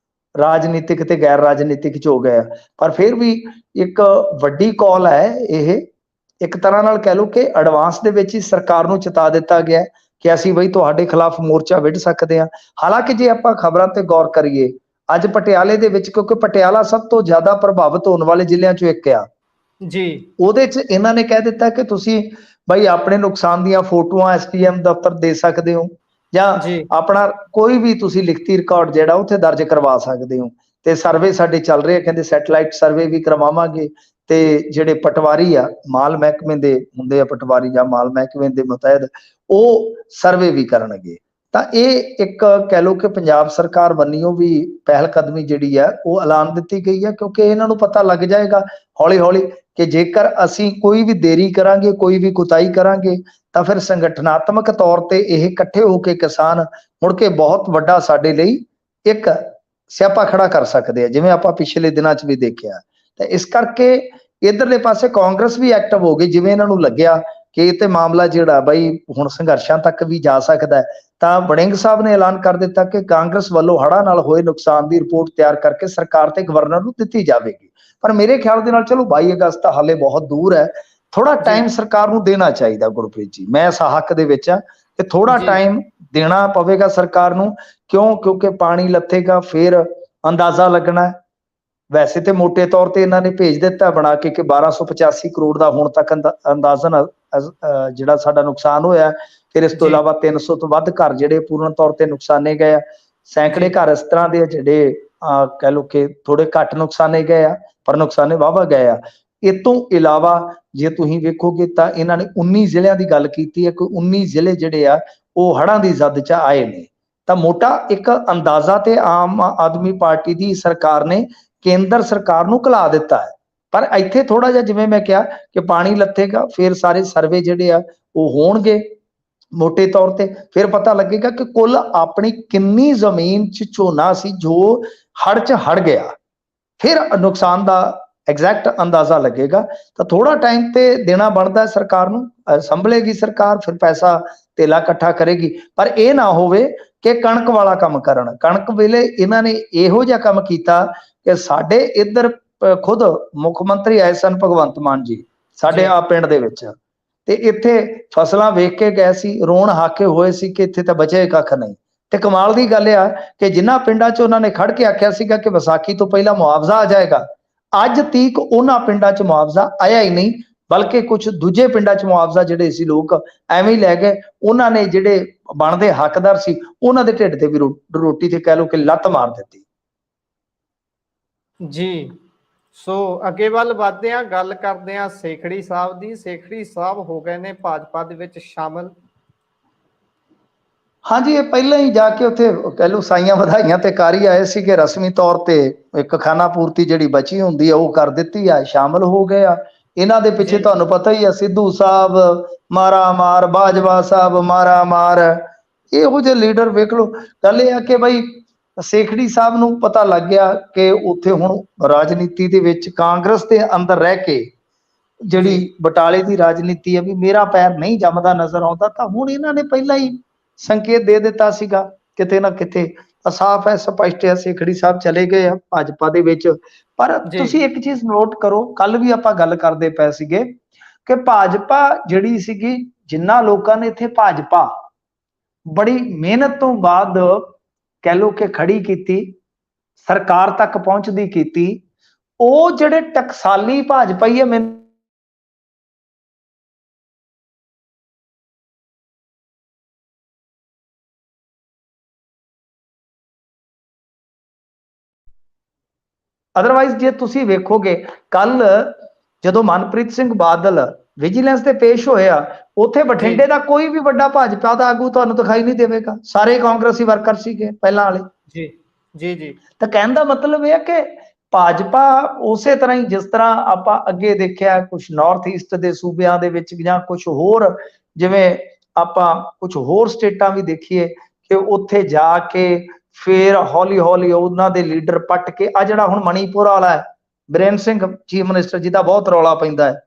[SPEAKER 2] ਰਾਜਨੀਤਿਕ ਤੇ ਗੈਰ ਰਾਜਨੀਤਿਕ 'ਚ ਹੋ ਗਏ। ਪਰ ਫਿਰ ਵੀ ਇੱਕ ਵੱਡੀ ਕਾਲ ਹੈ ਇਹ, ਇੱਕ ਤਰ੍ਹਾਂ ਨਾਲ ਕਹਿ ਲਓ ਕਿ ਐਡਵਾਂਸ ਦੇ ਵਿੱਚ ਹੀ ਸਰਕਾਰ ਨੂੰ ਚੇਤਾ ਦਿੱਤਾ ਗਿਆ ਕਿ ਅਸੀਂ ਬਈ ਤੁਹਾਡੇ ਖਿਲਾਫ ਮੋਰਚਾ ਵਿੱਢ ਸਕਦੇ ਹਾਂ। ਹਾਲਾਂਕਿ ਜੇ ਆਪਾਂ ਖਬਰਾਂ ਤੇ ਗੌਰ ਕਰੀਏ, ਅੱਜ ਪਟਿਆਲੇ ਦੇ ਵਿੱਚ, ਕਿਉਂਕਿ ਪਟਿਆਲਾ ਸਭ ਤੋਂ ਜ਼ਿਆਦਾ ਪ੍ਰਭਾਵਿਤ ਹੋਣ ਵਾਲੇ ਜ਼ਿਲ੍ਹਿਆਂ ਚੋਂ ਇੱਕ ਆ,
[SPEAKER 1] ਜੀ
[SPEAKER 2] ਉਹਦੇ 'ਚ ਇਹਨਾਂ ਨੇ ਕਹਿ ਦਿੱਤਾ ਕਿ ਤੁਸੀਂ ਬਈ ਆਪਣੇ ਨੁਕਸਾਨ ਦੀਆਂ ਫੋਟੋਆਂ ਐਸਡੀਐਮ ਦਫ਼ਤਰ ਦੇ ਸਕਦੇ ਹੋ, ਜਾਂ
[SPEAKER 1] ਜੀ
[SPEAKER 2] ਆਪਣਾ ਕੋਈ ਵੀ ਤੁਸੀਂ ਲਿਖਤੀ ਰਿਕਾਰਡ ਜਿਹੜਾ ਉੱਥੇ ਦਰਜ ਕਰਵਾ ਸਕਦੇ ਹੋ। ਤੇ ਸਰਵੇ ਸਾਡੇ ਚੱਲ ਰਹੇ, ਕਹਿੰਦੇ ਸੈਟਲਾਈਟ ਸਰਵੇ ਵੀ ਕਰਵਾਵਾਂਗੇ, ਤੇ ਜਿਹੜੇ ਪਟਵਾਰੀ ਆ, ਮਾਲ ਮਹਿਕਮੇ ਦੇ ਹੁੰਦੇ ਆ ਪਟਵਾਰੀ ਜਾਂ ਮਾਲ ਮਹਿਕਮੇ ਦੇ ਮੁਤਹਿਦ, ਉਹ ਸਰਵੇ ਵੀ ਕਰਨਗੇ। ਤਾਂ ਇਹ ਇੱਕ ਕਹਿ ਲਓ ਕਿ ਪੰਜਾਬ ਸਰਕਾਰ ਵੱਲੋਂ ਵੀ ਪਹਿਲ ਕਦਮੀ ਜਿਹੜੀ ਹੈ ਉਹ ਐਲਾਨ ਦਿੱਤੀ ਗਈ ਹੈ, ਕਿਉਂਕਿ ਇਹਨਾਂ ਨੂੰ ਪਤਾ ਲੱਗ ਜਾਏਗਾ ਹੌਲੀ ਹੌਲੀ ਕਿ ਜੇਕਰ ਅਸੀਂ ਕੋਈ ਵੀ ਦੇਰੀ ਕਰਾਂਗੇ, ਕੋਈ ਵੀ ਕੁਤਾਹੀ ਕਰਾਂਗੇ, ਤਾਂ ਫਿਰ ਸੰਗਠਨਾਤਮਕ ਤੌਰ ਤੇ ਇਹ ਇਕੱਠੇ ਹੋ ਕੇ ਕਿਸਾਨ ਮੁੜ ਕੇ ਬਹੁਤ ਵੱਡਾ ਸਾਡੇ ਲਈ ਇੱਕ ਸਿਆਪਾ ਖੜਾ ਕਰ ਸਕਦੇ ਆ, ਜਿਵੇਂ ਆਪਾਂ ਪਿਛਲੇ ਦਿਨਾਂ 'ਚ ਵੀ ਦੇਖਿਆ। ਤਾਂ ਇਸ ਕਰਕੇ ਇਧਰਲੇ ਪਾਸੇ ਕਾਂਗਰਸ ਵੀ ਐਕਟਿਵ ਹੋ ਗਈ, ਜਿਵੇਂ ਇਹਨਾਂ ਨੂੰ ਲੱਗਿਆ ਕਿ ਇਹ ਤੇ ਮਾਮਲਾ ਜਿਹੜਾ ਬਈ ਹੁਣ ਸੰਘਰਸ਼ਾਂ ਤੱਕ ਵੀ ਜਾ ਸਕਦਾ ਹੈ। ਤਾਂ ਵੜਿੰਗ ਸਾਹਿਬ ਨੇ ਐਲਾਨ ਕਰ ਦਿੱਤਾ ਕਿ ਕਾਂਗਰਸ ਵੱਲੋਂ ਹੜ੍ਹਾਂ ਨਾਲ ਹੋਏ ਨੁਕਸਾਨ ਦੀ ਰਿਪੋਰਟ ਤਿਆਰ ਕਰਕੇ ਸਰਕਾਰ ਤੇ ਗਵਰਨਰ ਨੂੰ ਦਿੱਤੀ ਜਾਵੇਗੀ। ਪਰ ਮੇਰੇ ਖਿਆਲ ਦੇ ਨਾਲ ਚਲੋ 22 ਅਗਸਤ ਤਾਂ ਹਾਲੇ ਬਹੁਤ ਦੂਰ ਹੈ, ਥੋੜਾ ਟਾਈਮ ਸਰਕਾਰ ਨੂੰ ਦੇਣਾ ਚਾਹੀਦਾ। ਗੁਰਪ੍ਰੀਤ ਜੀ, ਮੈਂ ਇਸ ਹੱਕ ਦੇ ਵਿੱਚ ਆ ਕਿ ਥੋੜਾ ਟਾਈਮ ਦੇਣਾ ਪਵੇਗਾ ਸਰਕਾਰ ਨੂੰ। ਕਿਉਂਕਿ ਪਾਣੀ ਲੱਥੇਗਾ, ਫਿਰ ਅੰਦਾਜ਼ਾ ਲੱਗਣਾ। ਵੈਸੇ ਤੇ ਮੋਟੇ ਤੌਰ ਤੇ ਇਹਨਾਂ ਨੇ ਭੇਜ ਦਿੱਤਾ ਬਣਾ ਕੇ ਕਿ 1285 ਕਰੋੜ ਦਾ ਹੁਣ ਤੱਕ ਅੰਦਾਜ਼ਨ ਜਿਹੜਾ ਸਾਡਾ ਨੁਕਸਾਨ ਹੋਇਆ। ਫਿਰ ਇਸ ਤੋਂ ਇਲਾਵਾ 300 ਤੋਂ ਵੱਧ ਘਰ ਜਿਹੜੇ ਪੂਰਨ ਤੌਰ ਤੇ ਨੁਕਸਾਨੇ ਗਏ ਆ। ਸੈਂਕੜੇ ਘਰ ਇਸ ਤਰ੍ਹਾਂ ਦੇ ਜਿਹੜੇ ਕਹਿ ਲਓ ਕਿ ਥੋੜੇ ਘੱਟ ਨੁਕਸਾਨੇ ਗਏ ਆ, ਪਰ ਨੁਕਸਾਨੇ ਵਾਹਵਾ ਗਏ ਆ। ਇਹ ਤੋਂ ਇਲਾਵਾ ਜੇ ਤੁਸੀਂ ਵੇਖੋਗੇ ਤਾਂ ਇਹਨਾਂ ਨੇ 19 ਜ਼ਿਲ੍ਹਿਆਂ ਦੀ ਗੱਲ ਕੀਤੀ ਹੈ, ਕੋਈ 19 ਜ਼ਿਲ੍ਹੇ ਜਿਹੜੇ ਆ ਉਹ ਹੜ੍ਹਾਂ ਦੀ ਜ਼ਦ 'ਚ ਆਏ ਨੇ। ਤਾਂ ਮੋਟਾ ਇੱਕ ਅੰਦਾਜ਼ਾ ਤੇ ਆਮ ਆਦਮੀ ਪਾਰਟੀ ਦੀ ਸਰਕਾਰ ਨੇ ਕੇਂਦਰ ਸਰਕਾਰ ਨੂੰ ਘਲਾ ਦਿੱਤਾ ਹੈ ਪਰ ਇੱਥੇ ਥੋੜਾ ਜਿਹਾ ਜਿਵੇਂ ਮੈਂ ਕਿਹਾ ਕਿ ਪਾਣੀ ਲੱਥੇਗਾ, ਫਿਰ ਸਾਰੇ ਸਰਵੇ ਜਿਹੜੇ ਆ ਉਹ ਹੋਣਗੇ ਮੋਟੇ ਤੌਰ ਤੇ, ਫਿਰ ਪਤਾ ਲੱਗੇਗਾ ਕਿ ਕੁੱਲ ਆਪਣੀ ਕਿੰਨੀ ਜ਼ਮੀਨ 'ਚ ਝੋਨਾ ਸੀ ਜੋ ਹੜ੍ਹ 'ਚ ਹੜ ਗਿਆ, ਫਿਰ ਨੁਕਸਾਨ ਦਾ ਐਗਜ਼ੈਕਟ ਅੰਦਾਜ਼ਾ ਲੱਗੇਗਾ। ਤਾਂ ਥੋੜਾ ਟਾਈਮ ਤੇ ਦੇਣਾ ਬਣਦਾ ਸਰਕਾਰ ਨੂੰ, ਸੰਭਲੇਗੀ ਸਰਕਾਰ, ਫਿਰ ਪੈਸਾ ਧੇਲਾ ਇਕੱਠਾ ਕਰੇਗੀ। ਪਰ ਇਹ ਨਾ ਹੋਵੇ ਕਿ ਕਣਕ ਵਾਲਾ ਕੰਮ ਕਰਨ। ਕਣਕ ਵੇਲੇ ਇਹਨਾਂ ਨੇ ਇਹੋ ਜਿਹਾ ਕੰਮ ਕੀਤਾ ਕਿ ਸਾਡੇ ਇੱਧਰ ਖੁਦ ਮੁੱਖ ਮੰਤਰੀ ਆਏ ਸਨ ਭਗਵੰਤ ਮਾਨ ਜੀ ਸਾਡੇ ਆ ਪਿੰਡ ਦੇ ਵਿੱਚ, ਤੇ ਇੱਥੇ ਫਸਲਾਂ ਵੇਖ ਕੇ ਗਏ ਸੀ, ਰੋਣ ਹਾਕੇ ਹੋਏ ਸੀ ਕਿ ਇੱਥੇ ਤਾਂ ਬਚੇ ਕੱਖ ਨਹੀਂ। ਤੇ ਕਮਾਲ ਦੀ ਗੱਲ ਆ ਕਿ ਜਿਨ੍ਹਾਂ ਪਿੰਡਾਂ 'ਚ ਉਹਨਾਂ ਨੇ ਖੜ ਕੇ ਆਖਿਆ ਸੀਗਾ ਕਿ ਵਿਸਾਖੀ ਤੋਂ ਪਹਿਲਾਂ ਮੁਆਵਜ਼ਾ ਆ ਜਾਏਗਾ, ਅੱਜ ਤੀਕ ਉਹਨਾਂ ਪਿੰਡਾਂ 'ਚ ਮੁਆਵਜ਼ਾ ਆਇਆ ਹੀ ਨਹੀਂ, ਬਲਕਿ ਕੁਝ ਦੂਜੇ ਪਿੰਡਾਂ 'ਚ ਮੁਆਵਜ਼ਾ ਜਿਹੜੇ ਸੀ ਲੋਕ ਐਵੇਂ ਹੀ ਲੈ ਗਏ। ਉਹਨਾਂ ਨੇ ਜਿਹੜੇ ਬਣਦੇ ਹੱਕਦਾਰ ਸੀ ਉਹਨਾਂ ਦੇ ਢਿੱਡ ਤੇ ਵੀ ਰੋਟੀ ਤੇ ਕਹਿ ਲਓ ਕਿ ਲੱਤ ਮਾਰ ਦਿੱਤੀ।
[SPEAKER 1] ਜੀ, ਸੋ ਅੱਗੇ ਵੱਲ ਵਧਦੇ ਹਾਂ, ਗੱਲ ਕਰਦੇ ਹਾਂ ਸੇਖੜੀ ਸਾਹਿਬ ਦੀ। ਸੇਖੜੀ ਸਾਹਿਬ ਹੋ ਗਏ ਨੇ ਭਾਜਪਾ ਦੇ ਵਿੱਚ ਸ਼ਾਮਲ।
[SPEAKER 2] ਹਾਂਜੀ, ਇਹ ਪਹਿਲਾਂ ਹੀ ਜਾ ਕੇ ਉੱਥੇ ਕਹਿ ਲਓ ਸਾਈਆਂ ਵਧਾਈਆਂ ਤੇ ਕਰ ਹੀ ਆਏ ਸੀ ਕਿ ਰਸਮੀ ਤੌਰ ਤੇ ਇੱਕ ਖਾਨਾ ਪੂਰਤੀ ਜਿਹੜੀ ਬਚੀ ਹੁੰਦੀ ਆ ਉਹ ਕਰ ਦਿੱਤੀ ਆ, ਸ਼ਾਮਲ ਹੋ ਗਏ ਆ। ਇਹਨਾਂ ਦੇ ਪਿੱਛੇ ਤੁਹਾਨੂੰ ਪਤਾ ਹੀ ਆ, ਸਿੱਧੂ ਸਾਹਿਬ ਮਾਰਾ ਮਾਰ, ਬਾਜਵਾ ਸਾਹਿਬ ਮਾਰਾ ਮਾਰ, ਇਹੋ ਜਿਹੇ ਲੀਡਰ ਵੇਖ ਲਓ। ਗੱਲ ਇਹ ਆ ਕਿ ਬਈ ਸੇਖੜੀ ਸਾਹਿਬ ਨੂੰ ਪਤਾ ਲੱਗ ਗਿਆ ਕਿ ਉੱਥੇ ਹੁਣ ਰਾਜਨੀਤੀ ਦੇ ਵਿੱਚ ਕਾਂਗਰਸ ਦੇ ਅੰਦਰ ਰਹਿ ਕੇ ਜਿਹੜੀ ਬਟਾਲੇ ਦੀ ਰਾਜਨੀਤੀ ਆ ਵੀ ਮੇਰਾ ਪੈਰ ਨਹੀਂ ਜੰਮਦਾ ਨਜ਼ਰ ਆਉਂਦਾ, ਤਾਂ ਹੁਣ ਇਹਨਾਂ ਨੇ ਪਹਿਲਾਂ ਹੀ ਸੰਕੇਤ ਦੇ ਦਿੱਤਾ ਸੀਗਾ ਕਿਤੇ ਨਾ ਕਿਤੇ। ਸਾਫ਼ ਹੈ, ਸਪਸ਼ਟ ਹੈ, ਸੇਖੜੀ ਸਾਹਿਬ ਚਲੇ ਗਏ ਆ ਭਾਜਪਾ ਦੇ ਵਿੱਚ। ਪਰ ਤੁਸੀਂ ਇੱਕ ਚੀਜ਼ ਨੋਟ ਕਰੋ, ਕੱਲ ਵੀ ਆਪਾਂ ਗੱਲ ਕਰਦੇ ਪਏ ਸੀਗੇ ਕਿ ਭਾਜਪਾ ਜਿਹੜੀ ਸੀਗੀ, ਜਿੰਨਾ ਲੋਕਾਂ ਨੇ ਇੱਥੇ ਭਾਜਪਾ ਬੜੀ ਮਿਹਨਤ ਤੋਂ ਬਾਅਦ ਕਹਿ ਲਓ ਕਿ ਖੜੀ ਕੀਤੀ, ਸਰਕਾਰ ਤੱਕ ਪਹੁੰਚਦੀ ਕੀਤੀ, ਉਹ ਜਿਹੜੇ ਟਕਸਾਲੀ ਭਾਜਪਾਈ ਹੈ ਮੈਨੂੰ ਅਦਰਵਾਈਜ਼ ਜੇ ਤੁਸੀਂ ਵੇਖੋਗੇ ਕੱਲ ਜਦੋਂ ਮਨਪ੍ਰੀਤ ਸਿੰਘ ਬਾਦਲ ਵਿਜੀਲੈਂਸ ਤੇ ਪੇਸ਼ ਹੋਇਆ, ਉੱਥੇ ਬਠਿੰਡੇ ਦਾ ਕੋਈ ਵੀ ਵੱਡਾ ਭਾਜਪਾ ਦਾ ਆਗੂ ਤੁਹਾਨੂੰ ਦਿਖਾਈ ਨਹੀਂ ਦੇਵੇਗਾ, ਸਾਰੇ ਕਾਂਗਰਸੀ ਵਰਕਰ ਸੀਗੇ ਪਹਿਲਾਂ ਵਾਲੇ।
[SPEAKER 1] ਜੀ ਜੀ ਜੀ।
[SPEAKER 2] ਤਾਂ ਕਹਿਣ ਦਾ ਮਤਲਬ ਇਹ ਹੈ ਕਿ ਭਾਜਪਾ ਉਸੇ ਤਰ੍ਹਾਂ ਹੀ ਜਿਸ ਤਰ੍ਹਾਂ ਆਪਾਂ ਅੱਗੇ ਦੇਖਿਆ ਕੁਝ ਨਾਰਥ ਈਸਟ ਦੇ ਸੂਬਿਆਂ ਦੇ ਵਿੱਚ ਜਾਂ ਕੁਝ ਹੋਰ, ਜਿਵੇਂ ਆਪਾਂ ਕੁਝ ਹੋਰ ਸਟੇਟਾਂ ਵੀ ਦੇਖੀਏ ਕਿ ਉੱਥੇ ਜਾ ਕੇ ਫਿਰ ਹੌਲੀ ਹੌਲੀ ਉਹਨਾਂ ਦੇ ਲੀਡਰ ਪੱਟ ਕੇ, ਆ ਜਿਹੜਾ ਹੁਣ ਮਣੀਪੁਰ ਵਾਲਾ ਹੈ ਬੀਰੇਨ ਸਿੰਘ ਚੀਫ ਮਿਨਿਸਟਰ, ਜਿਹਦਾ ਬਹੁਤ ਰੌਲਾ ਪੈਂਦਾ ਹੈ,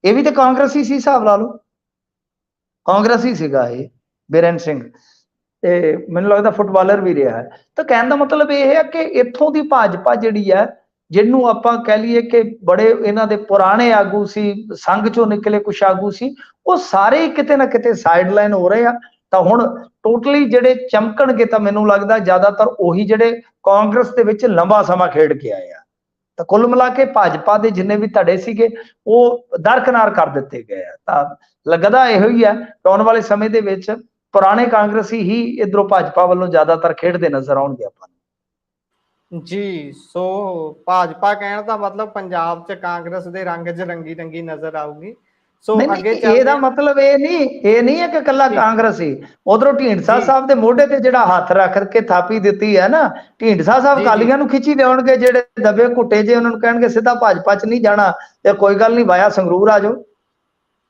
[SPEAKER 2] ਇਹ ਵੀ ਤਾਂ ਕਾਂਗਰਸੀ ਸੀ, ਹਿਸਾਬ ਲਾ ਲਓ ਕਾਂਗਰਸੀ ਸੀਗਾ ਇਹ ਬੀਰੇਨ ਸਿੰਘ, ਤੇ ਮੈਨੂੰ ਲੱਗਦਾ ਫੁੱਟਬਾਲਰ ਵੀ ਰਿਹਾ ਹੈ। ਤਾਂ ਕਹਿਣ ਦਾ ਮਤਲਬ ਇਹ ਹੈ ਕਿ ਇੱਥੋਂ ਦੀ ਭਾਜਪਾ ਜਿਹੜੀ ਹੈ, ਜਿਹਨੂੰ ਆਪਾਂ ਕਹਿ ਲਈਏ ਕਿ ਬੜੇ ਇਹਨਾਂ ਦੇ ਪੁਰਾਣੇ ਆਗੂ ਸੀ, ਸੰਘ ਚੋਂ ਨਿਕਲੇ ਕੁਛ ਆਗੂ ਸੀ, ਉਹ ਸਾਰੇ ਕਿਤੇ ਨਾ ਕਿਤੇ ਸਾਈਡਲਾਈਨ ਹੋ ਰਹੇ ਆ। ਤਾਂ ਹੁਣ ਟੋਟਲੀ ਜਿਹੜੇ ਚਮਕਣਗੇ ਤਾਂ ਮੈਨੂੰ ਲੱਗਦਾ ਜ਼ਿਆਦਾਤਰ ਉਹੀ ਜਿਹੜੇ ਕਾਂਗਰਸ ਦੇ ਵਿੱਚ ਲੰਬਾ ਸਮਾਂ ਖੇਡ ਕੇ ਆਏ ਆ। ਤਾਂ ਕੁੱਲ ਮਿਲਾ ਕੇ ਭਾਜਪਾ ਦੇ ਜਿੰਨੇ ਵੀ ਧੜੇ ਸੀਗੇ ਉਹ ਦਰਕਨਾਰ ਕਰ ਦਿੱਤੇ ਗਏ ਆ। ਤਾਂ ਲੱਗਦਾ ਇਹੋ ਹੀ ਹੈ ਕਿ ਆਉਣ ਵਾਲੇ ਸਮੇਂ ਦੇ ਵਿੱਚ ਪੁਰਾਣੇ ਕਾਂਗਰਸੀ ਹੀ ਇਧਰੋਂ ਭਾਜਪਾ ਵੱਲੋਂ ਜ਼ਿਆਦਾਤਰ ਖੇਡਦੇ ਨਜ਼ਰ ਆਉਣਗੇ ਆਪਾਂ ਨੂੰ।
[SPEAKER 1] ਜੀ, ਸੋ ਭਾਜਪਾ ਕਹਿਣ ਦਾ ਮਤਲਬ ਪੰਜਾਬ 'ਚ ਕਾਂਗਰਸ ਦੇ ਰੰਗ 'ਚ ਰੰਗੀ ਰੰਗੀ ਨਜ਼ਰ ਆਊਗੀ। ਸੋ ਅੱਗੇ
[SPEAKER 2] ਇਹਦਾ ਮਤਲਬ ਇਹ ਨਹੀਂ ਹੈ ਕਿ ਇਕੱਲਾ ਕਾਂਗਰਸੀ, ਉਧਰੋਂ ਢੀਂਡਸਾ ਸਾਹਿਬ ਦੇ ਮੋਢੇ ਤੇ ਜਿਹੜਾ ਹੱਥ ਰੱਖ ਕੇ ਥਾਪੀ ਦਿੱਤੀ ਹੈ ਨਾ, ਢੀਂਡਸਾ ਸਾਹਿਬ ਅਕਾਲੀਆਂ ਨੂੰ ਖਿੱਚੀ ਲਿਆਉਣਗੇ, ਜਿਹੜੇ ਦਬੇ ਘੁੱਟੇ ਜੇ ਉਹਨਾਂ ਨੂੰ ਕਹਿਣਗੇ ਸਿੱਧਾ ਭਾਜਪਾ 'ਚ ਨਹੀਂ ਜਾਣਾ ਤੇ ਕੋਈ ਗੱਲ ਨਹੀਂ, ਵਾਇਆ ਸੰਗਰੂਰ ਆ ਜਾਓ।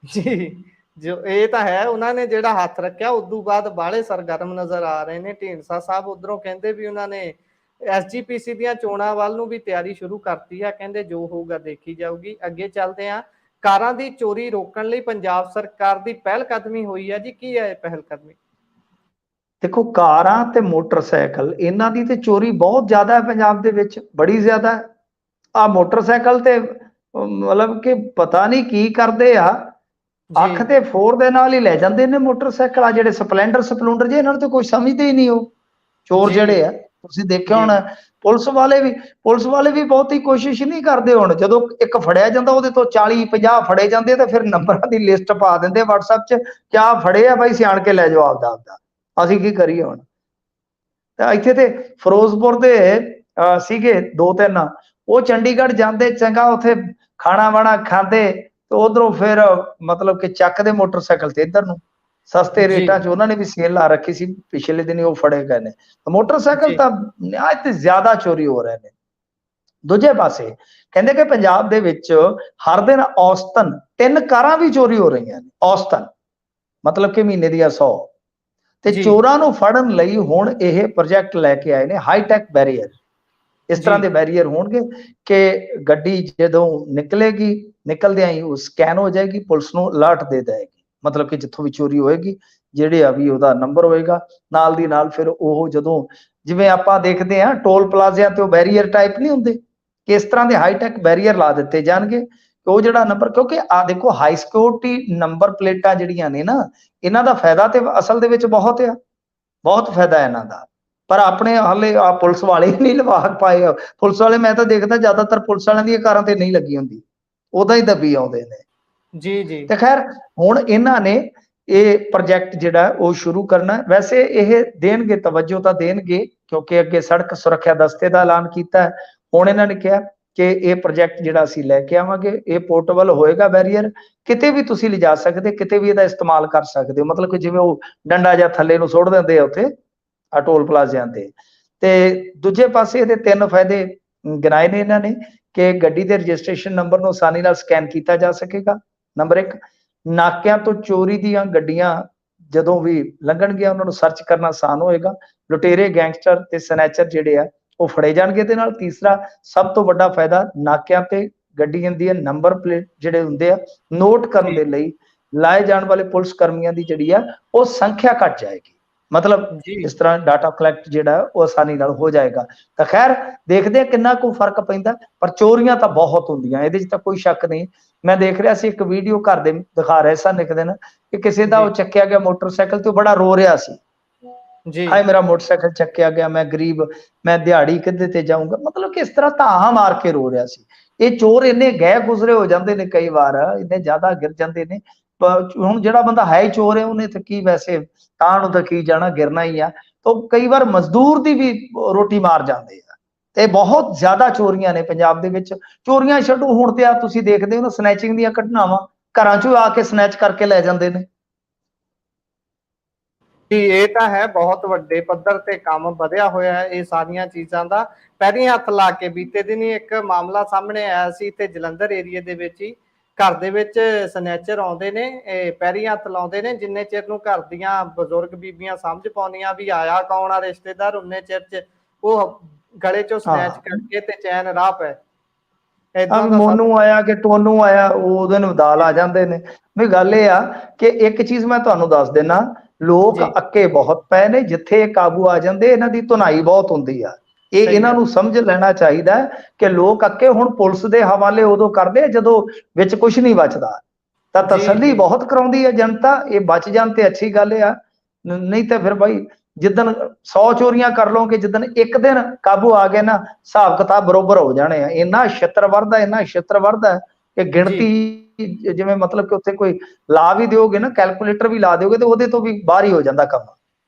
[SPEAKER 1] ਜੀ, ਜੋ ਇਹ ਤਾਂ ਹੈ, ਉਹਨਾਂ ਨੇ ਜਿਹੜਾ ਹੱਥ ਰੱਖਿਆ ਉਦੋਂ ਬਾਅਦ ਬਾਹਲੇ ਸਰਗਰਮ ਨਜ਼ਰ ਆ ਰਹੇ ਨੇ। ਢੀਂਡਸਾ ਸਾਹਿਬ ਉਧਰੋਂ ਕਹਿੰਦੇ ਵੀ ਉਹਨਾਂ ਨੇ SGPC ਦੀਆਂ ਚੋਣਾਂ ਵੱਲ ਨੂੰ ਵੀ ਤਿਆਰੀ ਸ਼ੁਰੂ ਕਰਤੀ ਆ, ਕਹਿੰਦੇ ਜੋ ਹੋਊਗਾ ਦੇਖੀ ਜਾਊਗੀ। ਅੱਗੇ ਚੱਲਦੇ ਆ, ਕਾਰਾਂ ਦੀ ਚੋਰੀ ਰੋਕਣ ਲਈ ਪੰਜਾਬ ਸਰਕਾਰ ਦੀ ਪਹਿਲ ਕਦਮੀ ਹੋਈ ਹੈ ਜੀ, ਕੀ ਹੈ ਇਹ ਪਹਿਲ ਕਦਮੀ?
[SPEAKER 2] ਦੇਖੋ, ਕਾਰਾਂ ਤੇ ਮੋਟਰਸਾਈਕਲ ਇਹਨਾਂ ਦੀ ਤੇ ਚੋਰੀ ਬਹੁਤ ਜ਼ਿਆਦਾ ਹੈ ਪੰਜਾਬ ਦੇ ਵਿੱਚ, ਬੜੀ ਜ਼ਿਆਦਾ। ਆ ਮੋਟਰਸਾਈਕਲ ਤੇ ਮਤਲਬ ਕਿ ਪਤਾ ਨਹੀਂ ਕੀ ਕਰਦੇ ਆ, ਅੱਖ ਤੇ ਫੋਰ ਦੇ ਨਾਲ ਹੀ ਲੈ ਜਾਂਦੇ ਨੇ ਮੋਟਰਸਾਈਕਲ। ਆ ਜਿਹੜੇ ਸਪਲੈਂਡਰ ਜੇ ਇਹਨਾਂ ਨੂੰ ਤਾਂ ਕੋਈ ਸਮਝਦੇ ਹੀ ਨਹੀਂ, ਉਹ ਚੋਰ ਜਿਹੜੇ ਆ। ਤੁਸੀਂ ਦੇਖਿਆ ਹੋਣਾ ਪੁਲਿਸ ਵਾਲੇ ਵੀ ਬਹੁਤੀ ਕੋਸ਼ਿਸ਼ ਨਹੀਂ ਕਰਦੇ। ਹੁਣ ਜਦੋਂ ਇੱਕ ਫੜਿਆ ਜਾਂਦਾ ਉਹਦੇ ਤੋਂ 40-50 ਫੜੇ ਜਾਂਦੇ ਤੇ ਫਿਰ ਨੰਬਰਾਂ ਦੀ ਲਿਸਟ ਪਾ ਦਿੰਦੇ WhatsApp 'ਚ, ਕਿਆ ਫੜੇ ਆ ਬਾਈ, ਸਿਆਣ ਕੇ ਲੈ ਜਾਓ ਆਪਦਾ। ਅਸੀਂ ਕੀ ਕਰੀਏ ਹੁਣ? ਤਾਂ ਇੱਥੇ ਤੇ ਫਿਰੋਜ਼ਪੁਰ ਦੇ ਸੀਗੇ 2-3, ਉਹ ਚੰਡੀਗੜ੍ਹ ਜਾਂਦੇ, ਚੰਗਾ ਉੱਥੇ ਖਾਣਾ ਵਾਣਾ ਖਾਂਦੇ ਤੇ ਉਧਰੋਂ ਫਿਰ ਮਤਲਬ ਕਿ ਚੱਕਦੇ ਮੋਟਰਸਾਈਕਲ ਤੇ ਇੱਧਰ ਨੂੰ, ਸਸਤੇ ਰੇਟਾਂ 'ਚ ਉਹਨਾਂ ਨੇ ਵੀ ਸੇਲ ਲਾ ਰੱਖੀ ਸੀ, ਪਿਛਲੇ ਦਿਨ ਉਹ ਫੜੇ ਗਏ ਨੇ। ਮੋਟਰਸਾਈਕਲ ਤਾਂ ਨਿਹਾਇਤ ਜ਼ਿਆਦਾ ਚੋਰੀ ਹੋ ਰਹੇ ਨੇ, ਦੂਜੇ ਪਾਸੇ ਕਹਿੰਦੇ ਕਿ ਪੰਜਾਬ ਦੇ ਵਿੱਚ ਹਰ ਦਿਨ ਔਸਤਨ 3 ਕਾਰਾਂ ਵੀ ਚੋਰੀ ਹੋ ਰਹੀਆਂ ਨੇ, ਔਸਤਨ ਮਤਲਬ ਕਿ ਮਹੀਨੇ ਦੀਆਂ 100। ਤੇ ਚੋਰਾਂ ਨੂੰ ਫੜਨ ਲਈ ਹੁਣ ਇਹ ਪ੍ਰੋਜੈਕਟ ਲੈ ਕੇ ਆਏ ਨੇ, ਹਾਈਟੈਕ ਬੈਰੀਅਰ। ਇਸ ਤਰ੍ਹਾਂ ਦੇ ਬੈਰੀਅਰ ਹੋਣਗੇ ਕਿ ਗੱਡੀ ਜਦੋਂ ਨਿਕਲੇਗੀ, ਨਿਕਲਦਿਆਂ ਹੀ ਉਹ ਸਕੈਨ ਹੋ ਜਾਏਗੀ, ਪੁਲਿਸ ਨੂੰ ਅਲਰਟ ਦੇ ਦੇਗੀ, ਮਤਲਬ ਕਿ ਜਿੱਥੋਂ ਵੀ ਚੋਰੀ ਹੋਏਗੀ ਜਿਹੜੇ ਆ ਵੀ ਉਹਦਾ ਨੰਬਰ ਹੋਏਗਾ, ਨਾਲ ਦੀ ਨਾਲ ਫਿਰ ਉਹ ਜਦੋਂ ਜਿਵੇਂ ਆਪਾਂ ਦੇਖਦੇ ਹਾਂ ਟੋਲ ਪਲਾਜ਼ਿਆਂ ਤੇ ਉਹ ਬੈਰੀਅਰ ਟਾਈਪ ਨਹੀਂ ਹੁੰਦੇ, ਕਿ ਇਸ ਤਰ੍ਹਾਂ ਦੇ ਹਾਈਟੈਕ ਬੈਰੀਅਰ ਲਾ ਦਿੱਤੇ ਜਾਣਗੇ। ਉਹ ਜਿਹੜਾ ਨੰਬਰ, ਕਿਉਂਕਿ ਆ ਦੇਖੋ ਹਾਈ ਸਿਕਿਉਰਿਟੀ ਨੰਬਰ ਪਲੇਟਾਂ ਜਿਹੜੀਆਂ ਨੇ ਨਾ, ਇਹਨਾਂ ਦਾ ਫਾਇਦਾ ਤੇ ਅਸਲ ਦੇ ਵਿੱਚ ਬਹੁਤ ਆ, ਬਹੁਤ ਫਾਇਦਾ ਹੈ ਇਹਨਾਂ ਦਾ, ਪਰ ਆਪਣੇ ਹਾਲੇ ਆ ਪੁਲਿਸ ਵਾਲੇ ਨਹੀਂ ਲਵਾ ਪਾਏ। ਪੁਲਿਸ ਵਾਲੇ ਮੈਂ ਤਾਂ ਦੇਖਦਾ ਜ਼ਿਆਦਾਤਰ ਪੁਲਿਸ ਵਾਲਿਆਂ ਦੀਆਂ ਕਾਰਾਂ ਤੇ ਨਹੀਂ ਲੱਗੀ ਹੁੰਦੀ, ਉਦਾਂ ਹੀ ਦੱਬੀ ਆਉਂਦੇ ਨੇ।
[SPEAKER 1] ਜੀ
[SPEAKER 2] ਤੇ ਖੈਰ ਹੁਣ ਇਹਨਾਂ ਨੇ ਇਹ ਪ੍ਰੋਜੈਕਟ ਜਿਹੜਾ ਉਹ ਸ਼ੁਰੂ ਕਰਨਾ। ਵੈਸੇ ਇਹ ਦੇਣਗੇ, ਤਵੱਜੋ ਤਾਂ ਦੇਣਗੇ, ਕਿਉਂਕਿ ਅੱਗੇ ਸੜਕ ਸੁਰੱਖਿਆ ਦਸਤੇ ਦਾ ਐਲਾਨ ਕੀਤਾ। ਹੁਣ ਇਹਨਾਂ ਨੇ ਕਿਹਾ ਕਿ ਇਹ ਪ੍ਰੋਜੈਕਟ ਜਿਹੜਾ ਅਸੀਂ ਲੈ ਕੇ ਆਵਾਂਗੇ, ਇਹ ਪੋਰਟੇਬਲ ਹੋਏਗਾ ਬੈਰੀਅਰ, ਕਿਤੇ ਵੀ ਤੁਸੀਂ ਲਿਜਾ ਸਕਦੇ, ਕਿਤੇ ਵੀ ਇਹਦਾ ਇਸਤੇਮਾਲ ਕਰ ਸਕਦੇ ਹੋ। ਮਤਲਬ ਕਿ ਜਿਵੇਂ ਉਹ ਡੰਡਾ ਜਾਂ ਥੱਲੇ ਨੂੰ ਸੁੱਟ ਦਿੰਦੇ ਆ ਉੱਥੇ ਆ ਟੋਲ ਪਲਾਜ਼ਿਆਂ ਤੇ। ਤੇ ਦੂਜੇ ਪਾਸੇ ਇਹਦੇ 3 ਫਾਇਦੇ ਗਿਣਾਏ ਨੇ ਇਹਨਾਂ ਨੇ ਕਿ ਗੱਡੀ ਦੇ ਰਜਿਸਟ੍ਰੇਸ਼ਨ ਨੰਬਰ ਨੂੰ ਆਸਾਨੀ ਨਾਲ ਸਕੈਨ ਕੀਤਾ ਜਾ ਸਕੇਗਾ, ਨੰਬਰ 1। ਨਾਕਿਆਂ ਤੋਂ ਚੋਰੀ ਦੀਆਂ ਗੱਡੀਆਂ ਜਦੋਂ ਵੀ ਲੰਘਣਗੀਆਂ ਉਹਨਾਂ ਨੂੰ ਸਰਚ ਕਰਨਾ ਆਸਾਨ ਹੋਏਗਾ। ਲੁਟੇਰੇ, ਗੈਂਗਸਟਰ ਤੇ ਸਨੈਚਰ ਜਿਹੜੇ ਆ ਉਹ ਫੜੇ ਜਾਣਗੇ ਇਹਦੇ ਨਾਲ। ਤੀਸਰਾ ਸਭ ਤੋਂ ਵੱਡਾ ਫਾਇਦਾ, ਨਾਕਿਆਂ ਤੇ ਗੱਡੀਆਂ ਦੀਆਂ ਨੰਬਰ ਪਲੇਟ ਜਿਹੜੇ ਹੁੰਦੇ ਆ ਨੋਟ ਕਰਨ ਦੇ ਲਈ ਲਾਏ ਜਾਣ ਵਾਲੇ ਪੁਲਿਸ ਕਰਮੀਆਂ ਦੀ ਜਿਹੜੀ ਆ ਉਹ ਸੰਖਿਆ ਘਟ ਜਾਏਗੀ। ਮਤਲਬ ਇਸ ਤਰ੍ਹਾਂ ਡਾਟਾ ਕਲੈਕਟ ਜਿਹੜਾ ਉਹ ਆਸਾਨੀ ਨਾਲ ਹੋ ਜਾਏਗਾ। ਤਾਂ ਖੈਰ ਦੇਖਦੇ ਆ ਕਿੰਨਾ ਕੁ ਫਰਕ ਪੈਂਦਾ, ਪਰ ਚੋਰੀਆਂ ਤਾਂ ਬਹੁਤ ਹੁੰਦੀਆਂ, ਇਹਦੇ 'ਚ ਤਾਂ ਕੋਈ ਸ਼ੱਕ ਨਹੀਂ। ਮੈਂ ਦੇਖ ਰਿਹਾ ਸੀ ਇੱਕ ਵੀਡੀਓ ਘਰ ਦੇ ਦਿਖਾ ਰਹੇ ਸਨ ਇੱਕ ਦਿਨ ਕਿ ਕਿਸੇ ਦਾ ਉਹ ਚੱਕਿਆ ਗਿਆ ਮੋਟਰਸਾਈਕਲ ਤੇ ਉਹ ਬੜਾ ਰੋ ਰਿਹਾ ਸੀ, ਹਾਏ ਮੇਰਾ ਮੋਟਰਸਾਈਕਲ ਚੱਕਿਆ ਗਿਆ, ਮੈਂ ਗਰੀਬ, ਮੈਂ ਦਿਹਾੜੀ ਕਿੱਦੇ ਤੇ ਜਾਊਂਗਾ। ਮਤਲਬ ਕਿ ਇਸ ਤਰ੍ਹਾਂ ਧਾਹਾਂ ਮਾਰ ਕੇ ਰੋ ਰਿਹਾ ਸੀ। ਇਹ ਚੋਰ ਇੰਨੇ ਗਏ ਗੁਜ਼ਰੇ ਹੋ ਜਾਂਦੇ ਨੇ, ਕਈ ਵਾਰ ਇੰਨੇ ਜ਼ਿਆਦਾ ਗਿਰ ਜਾਂਦੇ ਨੇ। ਹੁਣ ਜਿਹੜਾ ਬੰਦਾ ਹੈ ਹੀ ਚੋਰ ਹੈ, ਉਹਨੇ ਤਾਂ ਕੀ ਵੈਸੇ ਤਾਂ ਨੂੰ ਤਾਂ ਕੀ ਜਾਣਾ, ਗਿਰਨਾ ਹੀ ਆ। ਤਾਂ ਕਈ ਵਾਰ ਮਜ਼ਦੂਰ ਦੀ ਵੀ ਰੋਟੀ ਮਾਰ ਜਾਂਦੇ ਆ। ਤੇ ਬਹੁਤ ਜ਼ਿਆਦਾ ਚੋਰੀਆਂ ਨੇ ਪੰਜਾਬ ਦੇ ਵਿੱਚ। ਚੋਰੀਆਂ ਛੱਡੋ, ਹੁਣ ਤੇ ਆ ਤੁਸੀਂ ਦੇਖਦੇ ਹੋ ਨਾ ਸਨੈਚਿੰਗ ਦੀਆਂ ਘਟਨਾਵਾਂ, ਘਰਾਂ 'ਚੋਂ ਆ ਕੇ ਸਨੈਚ ਕਰਕੇ ਲੈ ਜਾਂਦੇ ਨੇ।
[SPEAKER 1] ਜੀ ਇਹ ਤਾਂ ਹੈ, ਬਹੁਤ ਵੱਡੇ ਪੱਧਰ ਤੇ ਕੰਮ ਵਧਿਆ ਹੋਇਆ ਹੈ ਇਹ ਸਾਰੀਆਂ ਚੀਜ਼ਾਂ ਦਾ। ਪੈਰੀਂ ਹੱਥ ਲਾ ਕੇ ਬੀਤੇ ਦਿਨੀ ਇੱਕ ਮਾਮਲਾ ਸਾਹਮਣੇ ਆਇਆ ਸੀ ਤੇ ਜਲੰਧਰ ਏਰੀਏ ਦੇ ਵਿੱਚ ਹੀ ਘਰ ਦੇ ਵਿੱਚ ਸਨੈਚਰ ਆਉਂਦੇ ਨੇ, ਪੈਰੀਂ ਹੱਥ ਲਾਉਂਦੇ ਨੇ। ਜਿੰਨੇ ਚਿਰ ਨੂੰ ਘਰ ਦੀਆਂ ਬਜ਼ੁਰਗ ਬੀਬੀਆਂ ਸਮਝ ਪਾਉਂਦੀਆਂ ਵੀ ਆਇਆ ਕੌਣ ਆ ਰਿਸ਼ਤੇਦਾਰ, ਉਨੇ ਚਿਰ 'ਚ ਉਹ ਗਲੇ 'ਚੋਂ ਸਨੈਚ ਕਰਕੇ ਤੇ ਚੈਨ ਰਾਹ ਪੈ।
[SPEAKER 2] ਮੋਨੂ ਆਇਆ ਕਿ ਟੋਨੂ ਆਇਆ, ਉਹਦੇ ਨੂੰ ਦਾਲ ਆ ਜਾਂਦੇ ਨੇ। ਵੀ ਗੱਲ ਇਹ ਆ ਕਿ ਇੱਕ ਚੀਜ਼ ਮੈਂ ਤੁਹਾਨੂੰ ਦੱਸ ਦਿੰਦਾ, ਲੋਕ ਅੱਕੇ ਬਹੁਤ ਪਏ ਨੇ। ਜਿੱਥੇ ਇਹ ਕਾਬੂ ਆ ਜਾਂਦੇ, ਇਹਨਾਂ ਦੀ ਧੁਨਾਈ ਬਹੁਤ ਹੁੰਦੀ ਆ। ਇਹ ਇਹਨਾਂ ਨੂੰ ਸਮਝ ਲੈਣਾ ਚਾਹੀਦਾ ਕਿ ਲੋਕ ਅੱਕੇ ਹੁਣ ਪੁਲਿਸ ਦੇ ਹਵਾਲੇ ਉਦੋਂ ਕਰਦੇ ਜਦੋਂ ਵਿੱਚ ਕੁਝ ਨਹੀਂ ਬਚਦਾ। ਤਾਂ ਤਸੱਲੀ ਬਹੁਤ ਕਰਾਉਂਦੀ ਹੈ ਜਨਤਾ, ਇਹ ਬਚ ਜਾਣ ਤੇ ਅੱਛੀ ਗੱਲ ਆ। ਨਹੀਂ ਤਾਂ ਫਿਰ ਭਾਈ ਜਿੱਦਣ 100 ਚੋਰੀਆਂ ਕਰ ਲਓਗੇ, ਜਿੱਦਣ ਇੱਕ ਦਿਨ ਕਾਬੂ ਆ ਗਏ ਨਾ, ਹਿਸਾਬ ਕਿਤਾਬ ਬਰੋਬਰ ਹੋ ਜਾਣੇ ਆ। ਇੰਨਾ ਛਿੱਤਰ ਵਰਦਾ, ਇੰਨਾ ਛਿੱਤਰ ਵਰਦਾ ਕਿ ਗਿਣਤੀ ਜਿਵੇਂ ਮਤਲਬ ਕਿ ਉੱਥੇ ਕੋਈ ਲਾ ਵੀ ਦਿਓਗੇ ਨਾ, ਕੈਲਕੂਲੇਟਰ ਵੀ ਲਾ ਦਿਓਗੇ ਤੇ ਉਹਦੇ ਤੋਂ ਵੀ ਬਾਹਰ ਹੀ ਹੋ ਜਾਂਦਾ ਕੰਮ।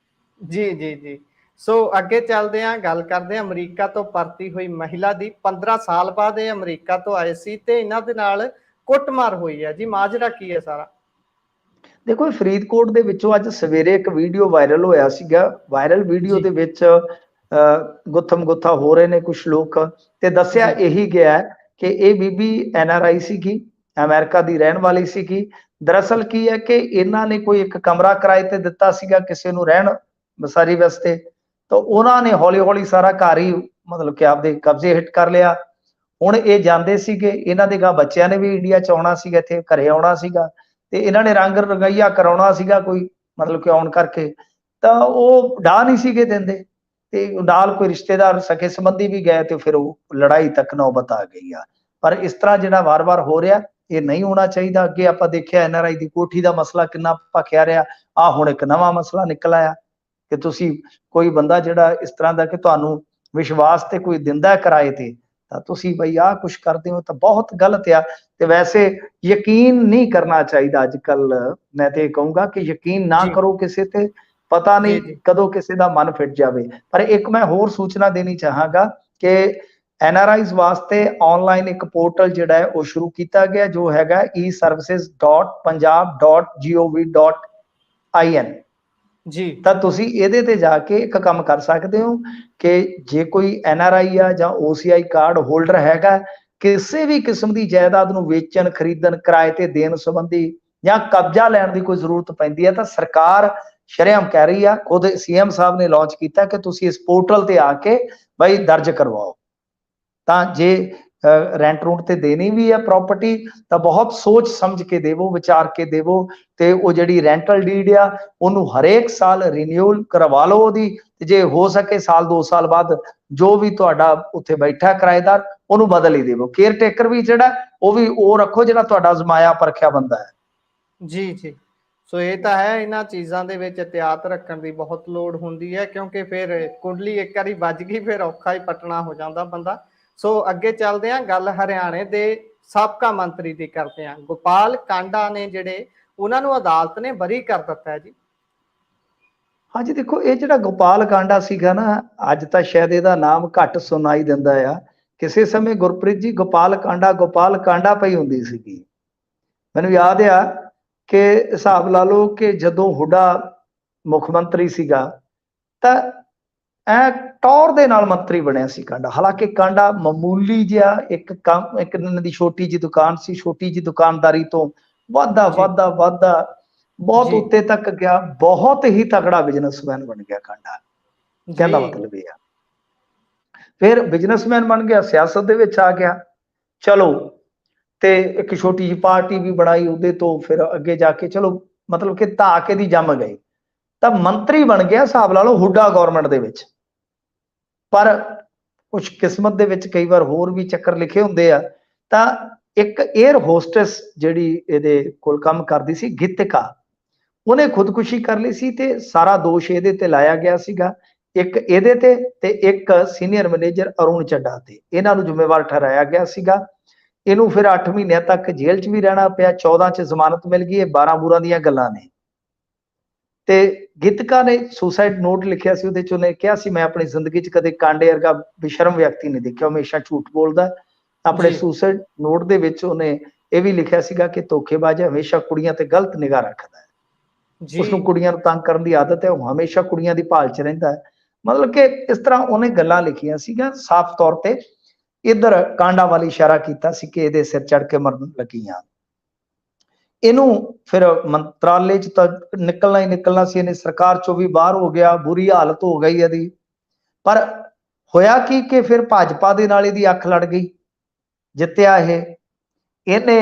[SPEAKER 1] ਜੀ ਸੋ ਅੱਗੇ ਚੱਲਦੇ ਹਾਂ, ਗੱਲ ਕਰਦੇ ਹਾਂ ਅਮਰੀਕਾ ਤੋਂ ਪਰਤੀ ਹੋਈ ਮਹਿਲਾ ਦੀ। 15 ਸਾਲ ਬਾਅਦ ਇਹ ਅਮਰੀਕਾ ਤੋਂ ਆਏ ਸੀ ਤੇ ਇਹਨਾਂ ਦੇ ਨਾਲ ਕੁੱਟਮਾਰ ਹੋਈ ਹੈ ਜੀ। ਮਾਜਰਾ ਕੀ ਹੈ ਸਾਰਾ?
[SPEAKER 2] ਦੇਖੋ ਫਰੀਦਕੋਟ ਦੇ ਵਿੱਚੋਂ ਅੱਜ ਸਵੇਰੇ ਇੱਕ ਵੀਡੀਓ ਵਾਇਰਲ ਹੋਇਆ ਸੀਗਾ। ਵਾਇਰਲ ਵੀਡੀਓ ਦੇ ਵਿੱਚ ਗੁੱਥਮ ਗੁੱਥਾ ਹੋ ਰਹੇ ਨੇ ਕੁਝ ਲੋਕ, ਤੇ ਦੱਸਿਆ ਇਹੀ ਗਿਆ ਕਿ ਇਹ ਬੀਬੀ NRI ਸੀਗੀ, ਅਮਰੀਕਾ ਦੀ ਰਹਿਣ ਵਾਲੀ ਸੀਗੀ। ਦਰਅਸਲ ਕੀ ਹੈ ਕਿ ਇਹਨਾਂ ਨੇ ਕੋਈ ਇੱਕ ਕਮਰਾ ਕਿਰਾਏ ਤੇ ਦਿੱਤਾ ਸੀਗਾ ਕਿਸੇ ਨੂੰ ਰਹਿਣ ਬਸਾਰੀ ਵਾਸਤੇ। ਤਾਂ ਉਹਨਾਂ ਨੇ ਹੌਲੀ ਹੌਲੀ ਸਾਰਾ ਘਰ ਹੀ ਮਤਲਬ ਕਿ ਆਪਦੇ ਕਬਜ਼ੇ ਹਿੱਟ ਕਰ ਲਿਆ। ਹੁਣ ਇਹ ਜਾਂਦੇ ਸੀਗੇ, ਇਹਨਾਂ ਦੇ ਗਾਂ ਬੱਚਿਆਂ ਨੇ ਵੀ ਇੰਡੀਆ 'ਚ ਆਉਣਾ ਸੀਗਾ, ਇੱਥੇ ਘਰੇ ਆਉਣਾ ਸੀਗਾ, ਤੇ ਇਹਨਾਂ ਨੇ ਰੰਗ ਰੰਗਈਆ ਕਰਾਉਣਾ ਸੀਗਾ ਕੋਈ ਮਤਲਬ ਕਿ ਆਉਣ ਕਰਕੇ। ਤਾਂ ਉਹ ਡਾਹ ਨਹੀਂ ਸੀਗੇ ਦਿੰਦੇ, ਤੇ ਨਾਲ ਕੋਈ ਰਿਸ਼ਤੇਦਾਰ ਸਕੇ ਸੰਬੰਧੀ ਵੀ ਗਏ, ਤੇ ਫਿਰ ਉਹ ਲੜਾਈ ਤੱਕ ਨੌਬਤ ਆ ਗਈ ਆ। ਪਰ ਇਸ ਤਰ੍ਹਾਂ ਜਿਹੜਾ ਵਾਰ-ਵਾਰ ਹੋ ਰਿਹਾ, ਇਹ ਨਹੀਂ ਹੋਣਾ ਚਾਹੀਦਾ। ਅੱਗੇ ਆਪਾਂ ਦੇਖਿਆ NRI ਦੀ ਕੋਠੀ ਦਾ ਮਸਲਾ ਕਿੰਨਾ ਭਖਿਆ ਰਿਹਾ, ਆ ਹੁਣ ਇੱਕ ਨਵਾਂ ਮਸਲਾ ਨਿਕਲ ਆਇਆ ਕਿ ਤੁਸੀਂ ਕੋਈ ਬੰਦਾ ਜਿਹੜਾ ਇਸ ਤਰ੍ਹਾਂ ਦਾ ਕਿ ਤੁਹਾਨੂੰ ਵਿਸ਼ਵਾਸ ਤੇ ਕੋਈ ਦਿੰਦਾ ਕਿਰਾਏ ਤੇ, ਤਾਂ ਤੁਸੀਂ ਬਈ ਆਹ ਕੁਛ ਕਰਦੇ ਹੋ ਤਾਂ ਬਹੁਤ ਗਲਤ ਆ। ਤੇ ਵੈਸੇ ਯਕੀਨ ਨਹੀਂ ਕਰਨਾ ਚਾਹੀਦਾ ਅੱਜ ਕੱਲ। ਮੈਂ ਤੇ ਇਹ ਕਹੂੰਗਾ ਕਿ ਯਕੀਨ ਨਾ ਕਰੋ ਕਿਸੇ ਤੇ, ਪਤਾ ਨਹੀਂ ਕਦੋਂ ਕਿਸੇ ਦਾ ਮਨ ਫਿੱਟ ਜਾਵੇ। ਪਰ ਇੱਕ ਮੈਂ ਹੋਰ ਸੂਚਨਾ ਦੇਣੀ ਚਾਹਾਂਗਾ ਕਿ NRIs ਵਾਸਤੇ ਆਨਲਾਈਨ ਇੱਕ ਪੋਰਟਲ ਜਿਹੜਾ ਹੈ ਉਹ ਸ਼ੁਰੂ ਕੀਤਾ ਗਿਆ, ਜੋ ਹੈਗਾ eservices.punjab.gov.in।
[SPEAKER 1] ਜੀ
[SPEAKER 2] ਤਾਂ ਤੁਸੀਂ ਇਹਦੇ ਤੇ ਜਾ ਕੇ ਇੱਕ ਕੰਮ ਕਰ ਸਕਦੇ ਹੋ ਕਿ ਜੇ ਕੋਈ NRI ਆ ਜਾਂ OCI ਕਾਰਡ ਹੋਲਡਰ ਹੈਗਾ, ਕਿਸੇ ਵੀ ਕਿਸਮ ਦੀ ਜਾਇਦਾਦ ਨੂੰ ਵੇਚਣ, ਖਰੀਦਣ, ਕਿਰਾਏ ਤੇ ਦੇਣ ਸੰਬੰਧੀ ਜਾਂ ਕਬਜ਼ਾ ਲੈਣ ਦੀ ਕੋਈ ਜ਼ਰੂਰਤ ਪੈਂਦੀ ਹੈ ਤਾਂ ਸਰਕਾਰ ਸ਼ਰੇਆਮ ਕਹਿ ਰਹੀ ਆ, ਖੁਦ CM ਸਾਹਿਬ ਨੇ ਲਾਂਚ ਕੀਤਾ ਕਿ ਤੁਸੀਂ ਇਸ ਪੋਰਟਲ ਤੇ ਆ ਕੇ ਬਈ ਦਰਜ ਕਰਵਾਓ। ਤਾਂ ਜੇ ਰੈਂਟ ਰੂਟ ਤੇ ਦੇਣੀ ਵੀ ਹੈ ਪ੍ਰਾਪਰਟੀ ਤਾਂ ਬਹੁਤ ਸੋਚ ਸਮਝ ਕੇ ਦੇਵੋ, ਵਿਚਾਰ ਕੇ ਦੇਵੋ, ਤੇ ਉਹ ਜਿਹੜੀ ਰੈਂਟਲ ਡੀਡ ਆ ਉਹਨੂੰ ਹਰੇਕ ਸਾਲ ਰੀਨਿਊਲ ਕਰਵਾ ਲਓ ਉਹਦੀ, ਤੇ ਜੇ ਹੋ ਸਕੇ ਸਾਲ 2 ਸਾਲ ਬਾਅਦ ਜੋ ਵੀ ਤੁਹਾਡਾ ਉੱਥੇ ਬੈਠਾ ਕਿਰਾਏਦਾਰ ਉਹਨੂੰ ਬਦਲ ਹੀ ਦੇਵੋ। ਕੇਅਰ ਟੇਕਰ ਵੀ ਜਿਹੜਾ ਉਹ ਵੀ ਉਹ ਰੱਖੋ ਜਿਹੜਾ ਤੁਹਾਡਾ ਅਜ਼ਮਾਇਆ ਪਰਖਿਆ ਬੰਦਾ ਹੈ।
[SPEAKER 1] ਜੀ ਜੀ ਸੋ ਇਹ ਤਾਂ ਹੈ, ਇਹਨਾਂ ਚੀਜ਼ਾਂ ਦੇ ਵਿੱਚ ਇhtiyਾਤ ਰੱਖਣ ਦੀ ਬਹੁਤ ਲੋੜ ਹੁੰਦੀ ਹੈ, ਕਿਉਂਕਿ ਫਿਰ ਕੁੰਡਲੀ ਇੱਕ ਵਾਰੀ ਵੱਜ ਗਈ ਫਿਰ ਔਖਾ ਹੀ ਪਟਣਾ ਹੋ ਜਾਂਦਾ ਬੰਦਾ। ਸੋ ਅੱਗੇ ਚੱਲਦੇ ਹਾਂ, ਗੱਲ ਹਰਿਆਣੇ ਦੇ ਸਾਬਕਾ ਮੰਤਰੀ ਦੀ ਕਰਦੇ ਹਾਂ। ਗੋਪਾਲ ਕਾਂਡਾ ਨੇ ਜਿਹੜੇ ਉਹਨਾਂ ਨੂੰ ਅਦਾਲਤ ਨੇ ਬਰੀ ਕਰ ਦਿੱਤਾ ਹੈ ਜੀ।
[SPEAKER 2] ਹਾਂਜੀ ਦੇਖੋ, ਇਹ ਜਿਹੜਾ ਗੋਪਾਲ ਕਾਂਡਾ ਸੀਗਾ ਨਾ, ਅੱਜ ਤਾਂ ਸ਼ਾਇਦ ਇਹਦਾ ਨਾਮ ਘੱਟ ਸੁਣਾਈ ਦਿੰਦਾ ਆ। ਕਿਸੇ ਸਮੇਂ ਗੁਰਪ੍ਰੀਤ ਜੀ ਗੋਪਾਲ ਕਾਂਡਾ ਪਈ ਹੁੰਦੀ ਸੀਗੀ। ਮੈਨੂੰ ਯਾਦ ਆ ਕਿ ਹਿਸਾਬ ਲਾ ਲਓ ਕਿ ਜਦੋਂ ਹੁੱਡਾ ਮੁੱਖ ਮੰਤਰੀ ਸੀਗਾ ਤਾਂ ਐ ਟੌਰ ਦੇ ਨਾਲ ਮੰਤਰੀ ਬਣਿਆ ਸੀ ਕਾਂਡਾ। ਹਾਲਾਂਕਿ ਕਾਂਡਾ ਮਾਮੂਲੀ ਜਿਹਾ ਇੱਕ ਕੰਮ, ਇੱਕ ਇਹਨਾਂ ਦੀ ਛੋਟੀ ਜਿਹੀ ਦੁਕਾਨ ਸੀ, ਛੋਟੀ ਜਿਹੀ ਦੁਕਾਨਦਾਰੀ ਤੋਂ ਵਾਧਾ
[SPEAKER 1] ਜੀ
[SPEAKER 2] ਵਾਧਾ ਵਾਧਾ ਬਹੁਤ
[SPEAKER 1] ਜੀ
[SPEAKER 2] ਉੱਤੇ ਤੱਕ ਗਿਆ, ਬਹੁਤ ਹੀ ਤਗੜਾ ਬਿਜ਼ਨਸਮੈਨ ਬਣ ਗਿਆ ਕਾਂਡਾ।
[SPEAKER 1] ਜੀ
[SPEAKER 2] ਕਹਿੰਦਾ ਮਤਲਬ ਇਹ ਆ। ਫਿਰ ਬਿਜ਼ਨਸਮੈਨ ਬਣ ਗਿਆ, ਸਿਆਸਤ ਦੇ ਵਿੱਚ ਆ ਗਿਆ, ਚਲੋ ਤੇ ਇੱਕ ਛੋਟੀ ਜਿਹੀ ਪਾਰਟੀ ਵੀ ਬਣਾਈ ਉਹਦੇ ਤੋਂ, ਫਿਰ ਅੱਗੇ ਜਾ ਕੇ ਚਲੋ ਮਤਲਬ ਕਿ ਧਾਕੇ ਦੀ ਜੰਮ ਗਈ ਤਾਂ ਮੰਤਰੀ ਬਣ ਗਿਆ, ਹਿਸਾਬ ਲਾ ਲਓ ਹੁੱਡਾ ਗਵਰਨਮੈਂਟ ਦੇ ਵਿੱਚ। ਪਰ ਕੁਝ ਕਿਸਮਤ ਦੇ ਵਿੱਚ ਕਈ ਵਾਰ ਹੋਰ ਵੀ ਚੱਕਰ ਲਿਖੇ ਹੁੰਦੇ ਆ। ਤਾਂ ਇੱਕ 에ਅਰ ਹੋਸਟੈਸ ਜਿਹੜੀ ਇਹਦੇ ਕੋਲ ਕੰਮ ਕਰਦੀ ਸੀ, ਗੀਤਿਕਾ, ਉਹਨੇ ਖੁਦਕੁਸ਼ੀ ਕਰ ਲਈ ਸੀ ਤੇ ਸਾਰਾ ਦੋਸ਼ ਇਹਦੇ ਤੇ ਲਾਇਆ ਗਿਆ ਸੀਗਾ, ਇੱਕ ਇਹਦੇ ਤੇ ਇੱਕ ਸੀਨੀਅਰ ਮੈਨੇਜਰ ਅਰੁਣ ਚੱਡਾ ਤੇ। ਇਹਨਾਂ ਨੂੰ ਜ਼ਿੰਮੇਵਾਰ ਠਹਿਰਾਇਆ ਗਿਆ ਸੀਗਾ। ਇਹਨੂੰ ਫਿਰ 8 ਮਹੀਨਿਆਂ ਤੱਕ ਜੇਲ੍ਹ 'ਚ ਵੀ ਰਹਿਣਾ ਪਿਆ, 14 'ਚ ਜ਼ਮਾਨਤ ਮਿਲ ਗਈ। ਇਹ 12 ਬੂਰਾਂ ਦੀਆਂ ਗੱਲਾਂ ਨੇ। ਤੇ ਗੀਤਿਕਾ ਨੇ ਸੁਸਾਈਡ ਨੋਟ ਲਿਖਿਆ ਸੀ, ਉਹਦੇ 'ਚ ਉਹਨੇ ਕਿਹਾ ਸੀ ਮੈਂ ਆਪਣੀ ਜ਼ਿੰਦਗੀ 'ਚ ਕਦੇ ਕਾਂਡੇ ਵਰਗਾ ਬੇਸ਼ਰਮ ਵਿਅਕਤੀ ਨਹੀਂ ਦੇਖਿਆ, ਹਮੇਸ਼ਾ ਝੂਠ ਬੋਲਦਾ। ਆਪਣੇ
[SPEAKER 1] ਜੀ
[SPEAKER 2] ਸੁਸਾਈਡ ਨੋਟ ਦੇ ਵਿੱਚ ਉਹਨੇ ਇਹ ਵੀ ਲਿਖਿਆ ਸੀਗਾ ਕਿ ਧੋਖੇਬਾਜ਼ ਹਮੇਸ਼ਾ ਕੁੜੀਆਂ ਤੇ ਗਲਤ ਨਿਗਾਹ ਰੱਖਦਾ ਹੈ,
[SPEAKER 1] ਜੀ
[SPEAKER 2] ਉਸਨੂੰ ਕੁੜੀਆਂ ਨੂੰ ਤੰਗ ਕਰਨ ਦੀ ਆਦਤ ਹੈ, ਉਹ ਹਮੇਸ਼ਾ ਕੁੜੀਆਂ ਦੀ ਭਾਲ 'ਚ ਰਹਿੰਦਾ ਹੈ। ਮਤਲਬ ਕਿ ਇਸ ਤਰ੍ਹਾਂ ਉਹਨੇ ਗੱਲਾਂ ਲਿਖੀਆਂ ਸੀਗੀਆਂ, ਸਾਫ਼ ਤੌਰ ਤੇ ਇੱਧਰ ਕਾਂਡਾ ਵਾਲੀ ਇਸ਼ਾਰਾ ਕੀਤਾ ਸੀ ਕਿ ਇਹਦੇ ਸਿਰ ਚੜ ਕੇ ਮਰਨ ਲੱਗੀਆਂ। ਇਹਨੂੰ ਫਿਰ ਮੰਤਰਾਲੇ 'ਚ ਤਾਂ ਨਿਕਲਣਾ ਹੀ ਨਿਕਲਣਾ ਸੀ, ਇਹਨੇ ਸਰਕਾਰ 'ਚੋਂ ਵੀ ਬਾਹਰ ਹੋ ਗਿਆ, ਬੁਰੀ ਹਾਲਤ ਹੋ ਗਈ ਇਹਦੀ। ਪਰ ਹੋਇਆ ਕੀ ਕਿ ਫਿਰ ਭਾਜਪਾ ਦੇ ਨਾਲ ਇਹਦੀ ਅੱਖ ਲੜ ਗਈ, ਜਿੱਤਿਆ ਇਹ। ਇਹਨੇ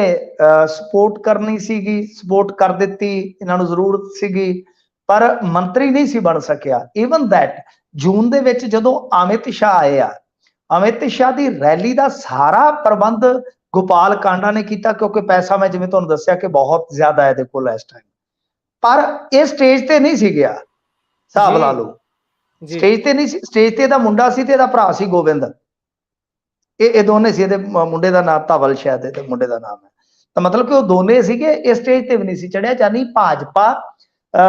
[SPEAKER 2] ਸਪੋਰਟ ਕਰਨੀ ਸੀਗੀ, ਸਪੋਰਟ ਕਰ ਦਿੱਤੀ, ਇਹਨਾਂ ਨੂੰ ਜ਼ਰੂਰਤ ਸੀਗੀ, ਪਰ ਮੰਤਰੀ ਨਹੀਂ ਸੀ ਬਣ ਸਕਿਆ। ਈਵਨ ਦੈਟ ਜੂਨ ਦੇ ਵਿੱਚ ਜਦੋਂ ਅਮਿਤ ਸ਼ਾਹ ਆਏ ਆ, ਅਮਿਤ ਸ਼ਾਹ ਦੀ ਰੈਲੀ ਦਾ ਸਾਰਾ ਪ੍ਰਬੰਧ ਗੋਪਾਲ ਕਾਂਡਾ ਨੇ ਕੀਤਾ, ਕਿਉਂਕਿ ਪੈਸਾ ਮੈਂ ਜਿਵੇਂ ਤੁਹਾਨੂੰ ਦੱਸਿਆ ਕਿ ਬਹੁਤ ਜ਼ਿਆਦਾ ਹੈ ਇਹਦੇ ਕੋਲ ਇਸ ਟਾਈਮ। ਪਰ ਇਹ ਸਟੇਜ ਤੇ ਨਹੀਂ ਸੀ ਗਿਆ, ਹਿਸਾਬ ਲਾ
[SPEAKER 1] ਜੀ
[SPEAKER 2] ਲਓ।
[SPEAKER 1] ਜੀ
[SPEAKER 2] ਸਟੇਜ ਤੇ ਨਹੀਂ ਸੀ, ਸਟੇਜ ਤੇ ਇਹਦਾ ਮੁੰਡਾ ਸੀ ਤੇ ਇਹਦਾ ਭਰਾ ਸੀ ਗੋਬਿੰਦ। ਇਹ ਦੋਨੇ ਸੀ। ਇਹਦੇ ਮੁੰਡੇ ਦਾ ਨਾਮ ਧਵਲ ਸ਼ਾਇਦ ਇਹਦੇ ਮੁੰਡੇ ਦਾ ਨਾਮ ਹੈ। ਤਾਂ ਮਤਲਬ ਕਿ ਉਹ ਦੋਨੇ ਸੀਗੇ, ਇਸ ਸਟੇਜ ਤੇ ਵੀ ਨਹੀਂ ਸੀ ਚੜਿਆ। ਜਾਨੀ ਭਾਜਪਾ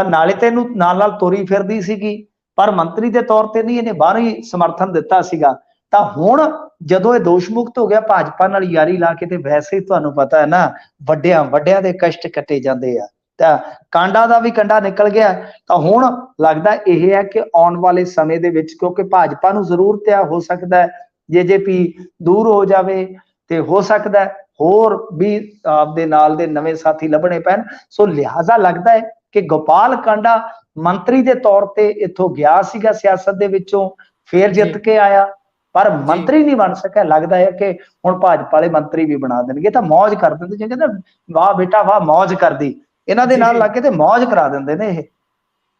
[SPEAKER 2] ਨਾਲੇ ਤੇ ਇਹਨੂੰ ਨਾਲ ਨਾਲ ਤੋਰੀ ਫਿਰਦੀ ਸੀਗੀ, ਪਰ ਮੰਤਰੀ ਦੇ ਤੌਰ ਤੇ ਨਹੀਂ, ਇਹਨੇ ਬਾਹਰ ਹੀ ਸਮਰਥਨ ਦਿੱਤਾ ਸੀਗਾ। ਤਾਂ ਹੁਣ ਜਦੋਂ ਇਹ ਦੋਸ਼ ਮੁਕਤ ਹੋ ਗਿਆ, ਭਾਜਪਾ ਨਾਲ ਯਾਰੀ ਲਾ ਕੇ, ਤੇ ਵੈਸੇ ਹੀ ਤੁਹਾਨੂੰ ਪਤਾ ਹੈ ਨਾ, ਵੱਡਿਆਂ ਦੇ ਕਸ਼ਟ ਕੱਟੇ ਜਾਂਦੇ ਆ। ਤਾਂ ਕਾਂਡਾ ਦਾ ਵੀ ਕੰਡਾ ਨਿਕਲ ਗਿਆ। ਤਾਂ ਹੁਣ ਲੱਗਦਾ ਇਹ ਹੈ ਕਿ ਆਉਣ ਵਾਲੇ ਸਮੇਂ ਦੇ ਵਿੱਚ, ਕਿਉਂਕਿ ਭਾਜਪਾ ਨੂੰ ਜ਼ਰੂਰਤ ਆ, ਹੋ ਸਕਦਾ ਹੈ JJP ਦੂਰ ਹੋ ਜਾਵੇ ਤੇ ਹੋ ਸਕਦਾ ਹੈ ਹੋਰ ਵੀ ਆਪਦੇ ਨਾਲ ਦੇ ਨਵੇਂ ਸਾਥੀ ਲੱਭਣੇ ਪੈਣ। ਸੋ ਲਿਹਾਜ਼ਾ ਲੱਗਦਾ ਹੈ ਕਿ ਗੋਪਾਲ ਕਾਂਡਾ ਮੰਤਰੀ ਦੇ ਤੌਰ ਤੇ ਇੱਥੋਂ ਗਿਆ ਸੀਗਾ ਸਿਆਸਤ ਦੇ ਵਿੱਚੋਂ, ਫੇਰ
[SPEAKER 1] ਜੀ
[SPEAKER 2] ਜਿੱਤ ਕੇ ਆਇਆ, ਪਰ
[SPEAKER 1] ਜੀ
[SPEAKER 2] ਮੰਤਰੀ ਨਹੀਂ ਬਣ ਸਕਿਆ। ਲੱਗਦਾ ਹੈ ਕਿ ਹੁਣ ਭਾਜਪਾ ਵਾਲੇ ਮੰਤਰੀ ਵੀ ਬਣਾ ਦੇਣਗੇ ਤਾਂ ਮੌਜ ਕਰ ਦਿੰਦੇ, ਜੇ ਕਹਿੰਦੇ ਵਾਹ ਬੇਟਾ ਵਾਹ ਮੌਜ ਕਰਦੀ, ਇਹਨਾਂ ਦੇ ਨਾਲ
[SPEAKER 1] ਜੀ
[SPEAKER 2] ਲੱਗ ਕੇ ਤੇ ਮੌਜ ਕਰਾ ਦਿੰਦੇ ਨੇ ਇਹ।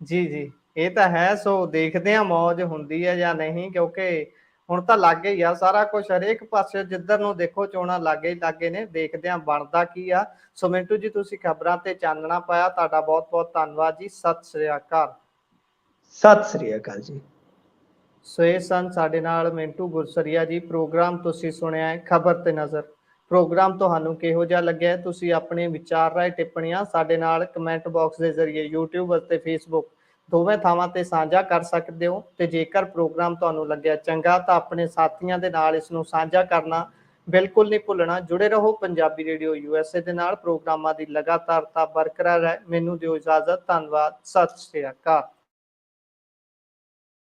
[SPEAKER 1] ਜੀ ਜੀ ਇਹ ਤਾਂ ਹੈ। ਸੋ ਦੇਖਦੇ ਹਾਂ ਮੌਜ ਹੁੰਦੀ ਹੈ ਜਾਂ ਨਹੀਂ, ਕਿਉਂਕਿ ਹੁਣ ਤਾਂ ਲਾਗੇ ਹੀ ਆ ਸਾਰਾ ਕੁਝ, ਹਰੇਕ ਪਾਸੇ ਜਿੱਧਰ ਨੂੰ ਦੇਖੋ ਚੋਣਾਂ ਲਾਗੇ ਨੇ। ਦੇਖਦੇ ਹਾਂ ਬਣਦਾ ਕੀ ਆ। ਸੋ ਮਿੰਟੂ ਜੀ, ਤੁਸੀਂ ਖਬਰਾਂ ਤੇ ਚਾਨਣਾ ਪਾਇਆ, ਤੁਹਾਡਾ ਬਹੁਤ ਬਹੁਤ ਧੰਨਵਾਦ ਜੀ। ਸਤਿ ਸ੍ਰੀ ਅਕਾਲ।
[SPEAKER 2] ਸਤਿ ਸ੍ਰੀ ਅਕਾਲ ਜੀ।
[SPEAKER 1] ਸੋ ਇਹ ਸਨ ਸਾਡੇ ਨਾਲ ਮਿੰਟੂ ਗੁਰਸਰੀਆ ਜੀ। ਪ੍ਰੋਗਰਾਮ ਤੁਸੀਂ ਸੁਣਿਆ ਹੈ ਖਬਰ ਤੇ ਨਜ਼ਰ। ਪ੍ਰੋਗਰਾਮ ਤੁਹਾਨੂੰ ਕਿਹੋ ਜਿਹਾ ਲੱਗਿਆ, ਤੁਸੀਂ ਆਪਣੇ ਵਿਚਾਰ ਰਾਏ ਟਿੱਪਣੀਆਂ ਸਾਡੇ ਨਾਲ ਕਮੈਂਟ ਬਾਕਸ ਦੇ ਜ਼ਰੀਏ YouTube ਅਤੇ Facebook ਦੋਵੇਂ ਥਾਵਾਂ ਤੇ ਸਾਂਝਾ ਕਰ ਸਕਦੇ ਹੋ। ਤੇ ਜੇਕਰ ਪ੍ਰੋਗਰਾਮ ਤੁਹਾਨੂੰ ਲੱਗਿਆ ਚੰਗਾ ਤਾਂ ਆਪਣੇ ਸਾਥੀਆਂ ਦੇ ਨਾਲ ਇਸ ਨੂੰ ਸਾਂਝਾ ਕਰਨਾ ਬਿਲਕੁਲ ਨਹੀਂ ਭੁੱਲਣਾ। ਜੁੜੇ ਰਹੋ ਪੰਜਾਬੀ ਰੇਡੀਓ USA ਦੇ ਨਾਲ। ਪ੍ਰੋਗਰਾਮਾਂ ਦੀ ਲਗਾਤਾਰਤਾ ਬਰਕਰਾਰ ਹੈ। ਮੈਨੂੰ ਦਿਓ ਇਜਾਜ਼ਤ। ਧੰਨਵਾਦ। ਸਤਿ ਸ਼੍ਰੀ ਅਕਾਲ।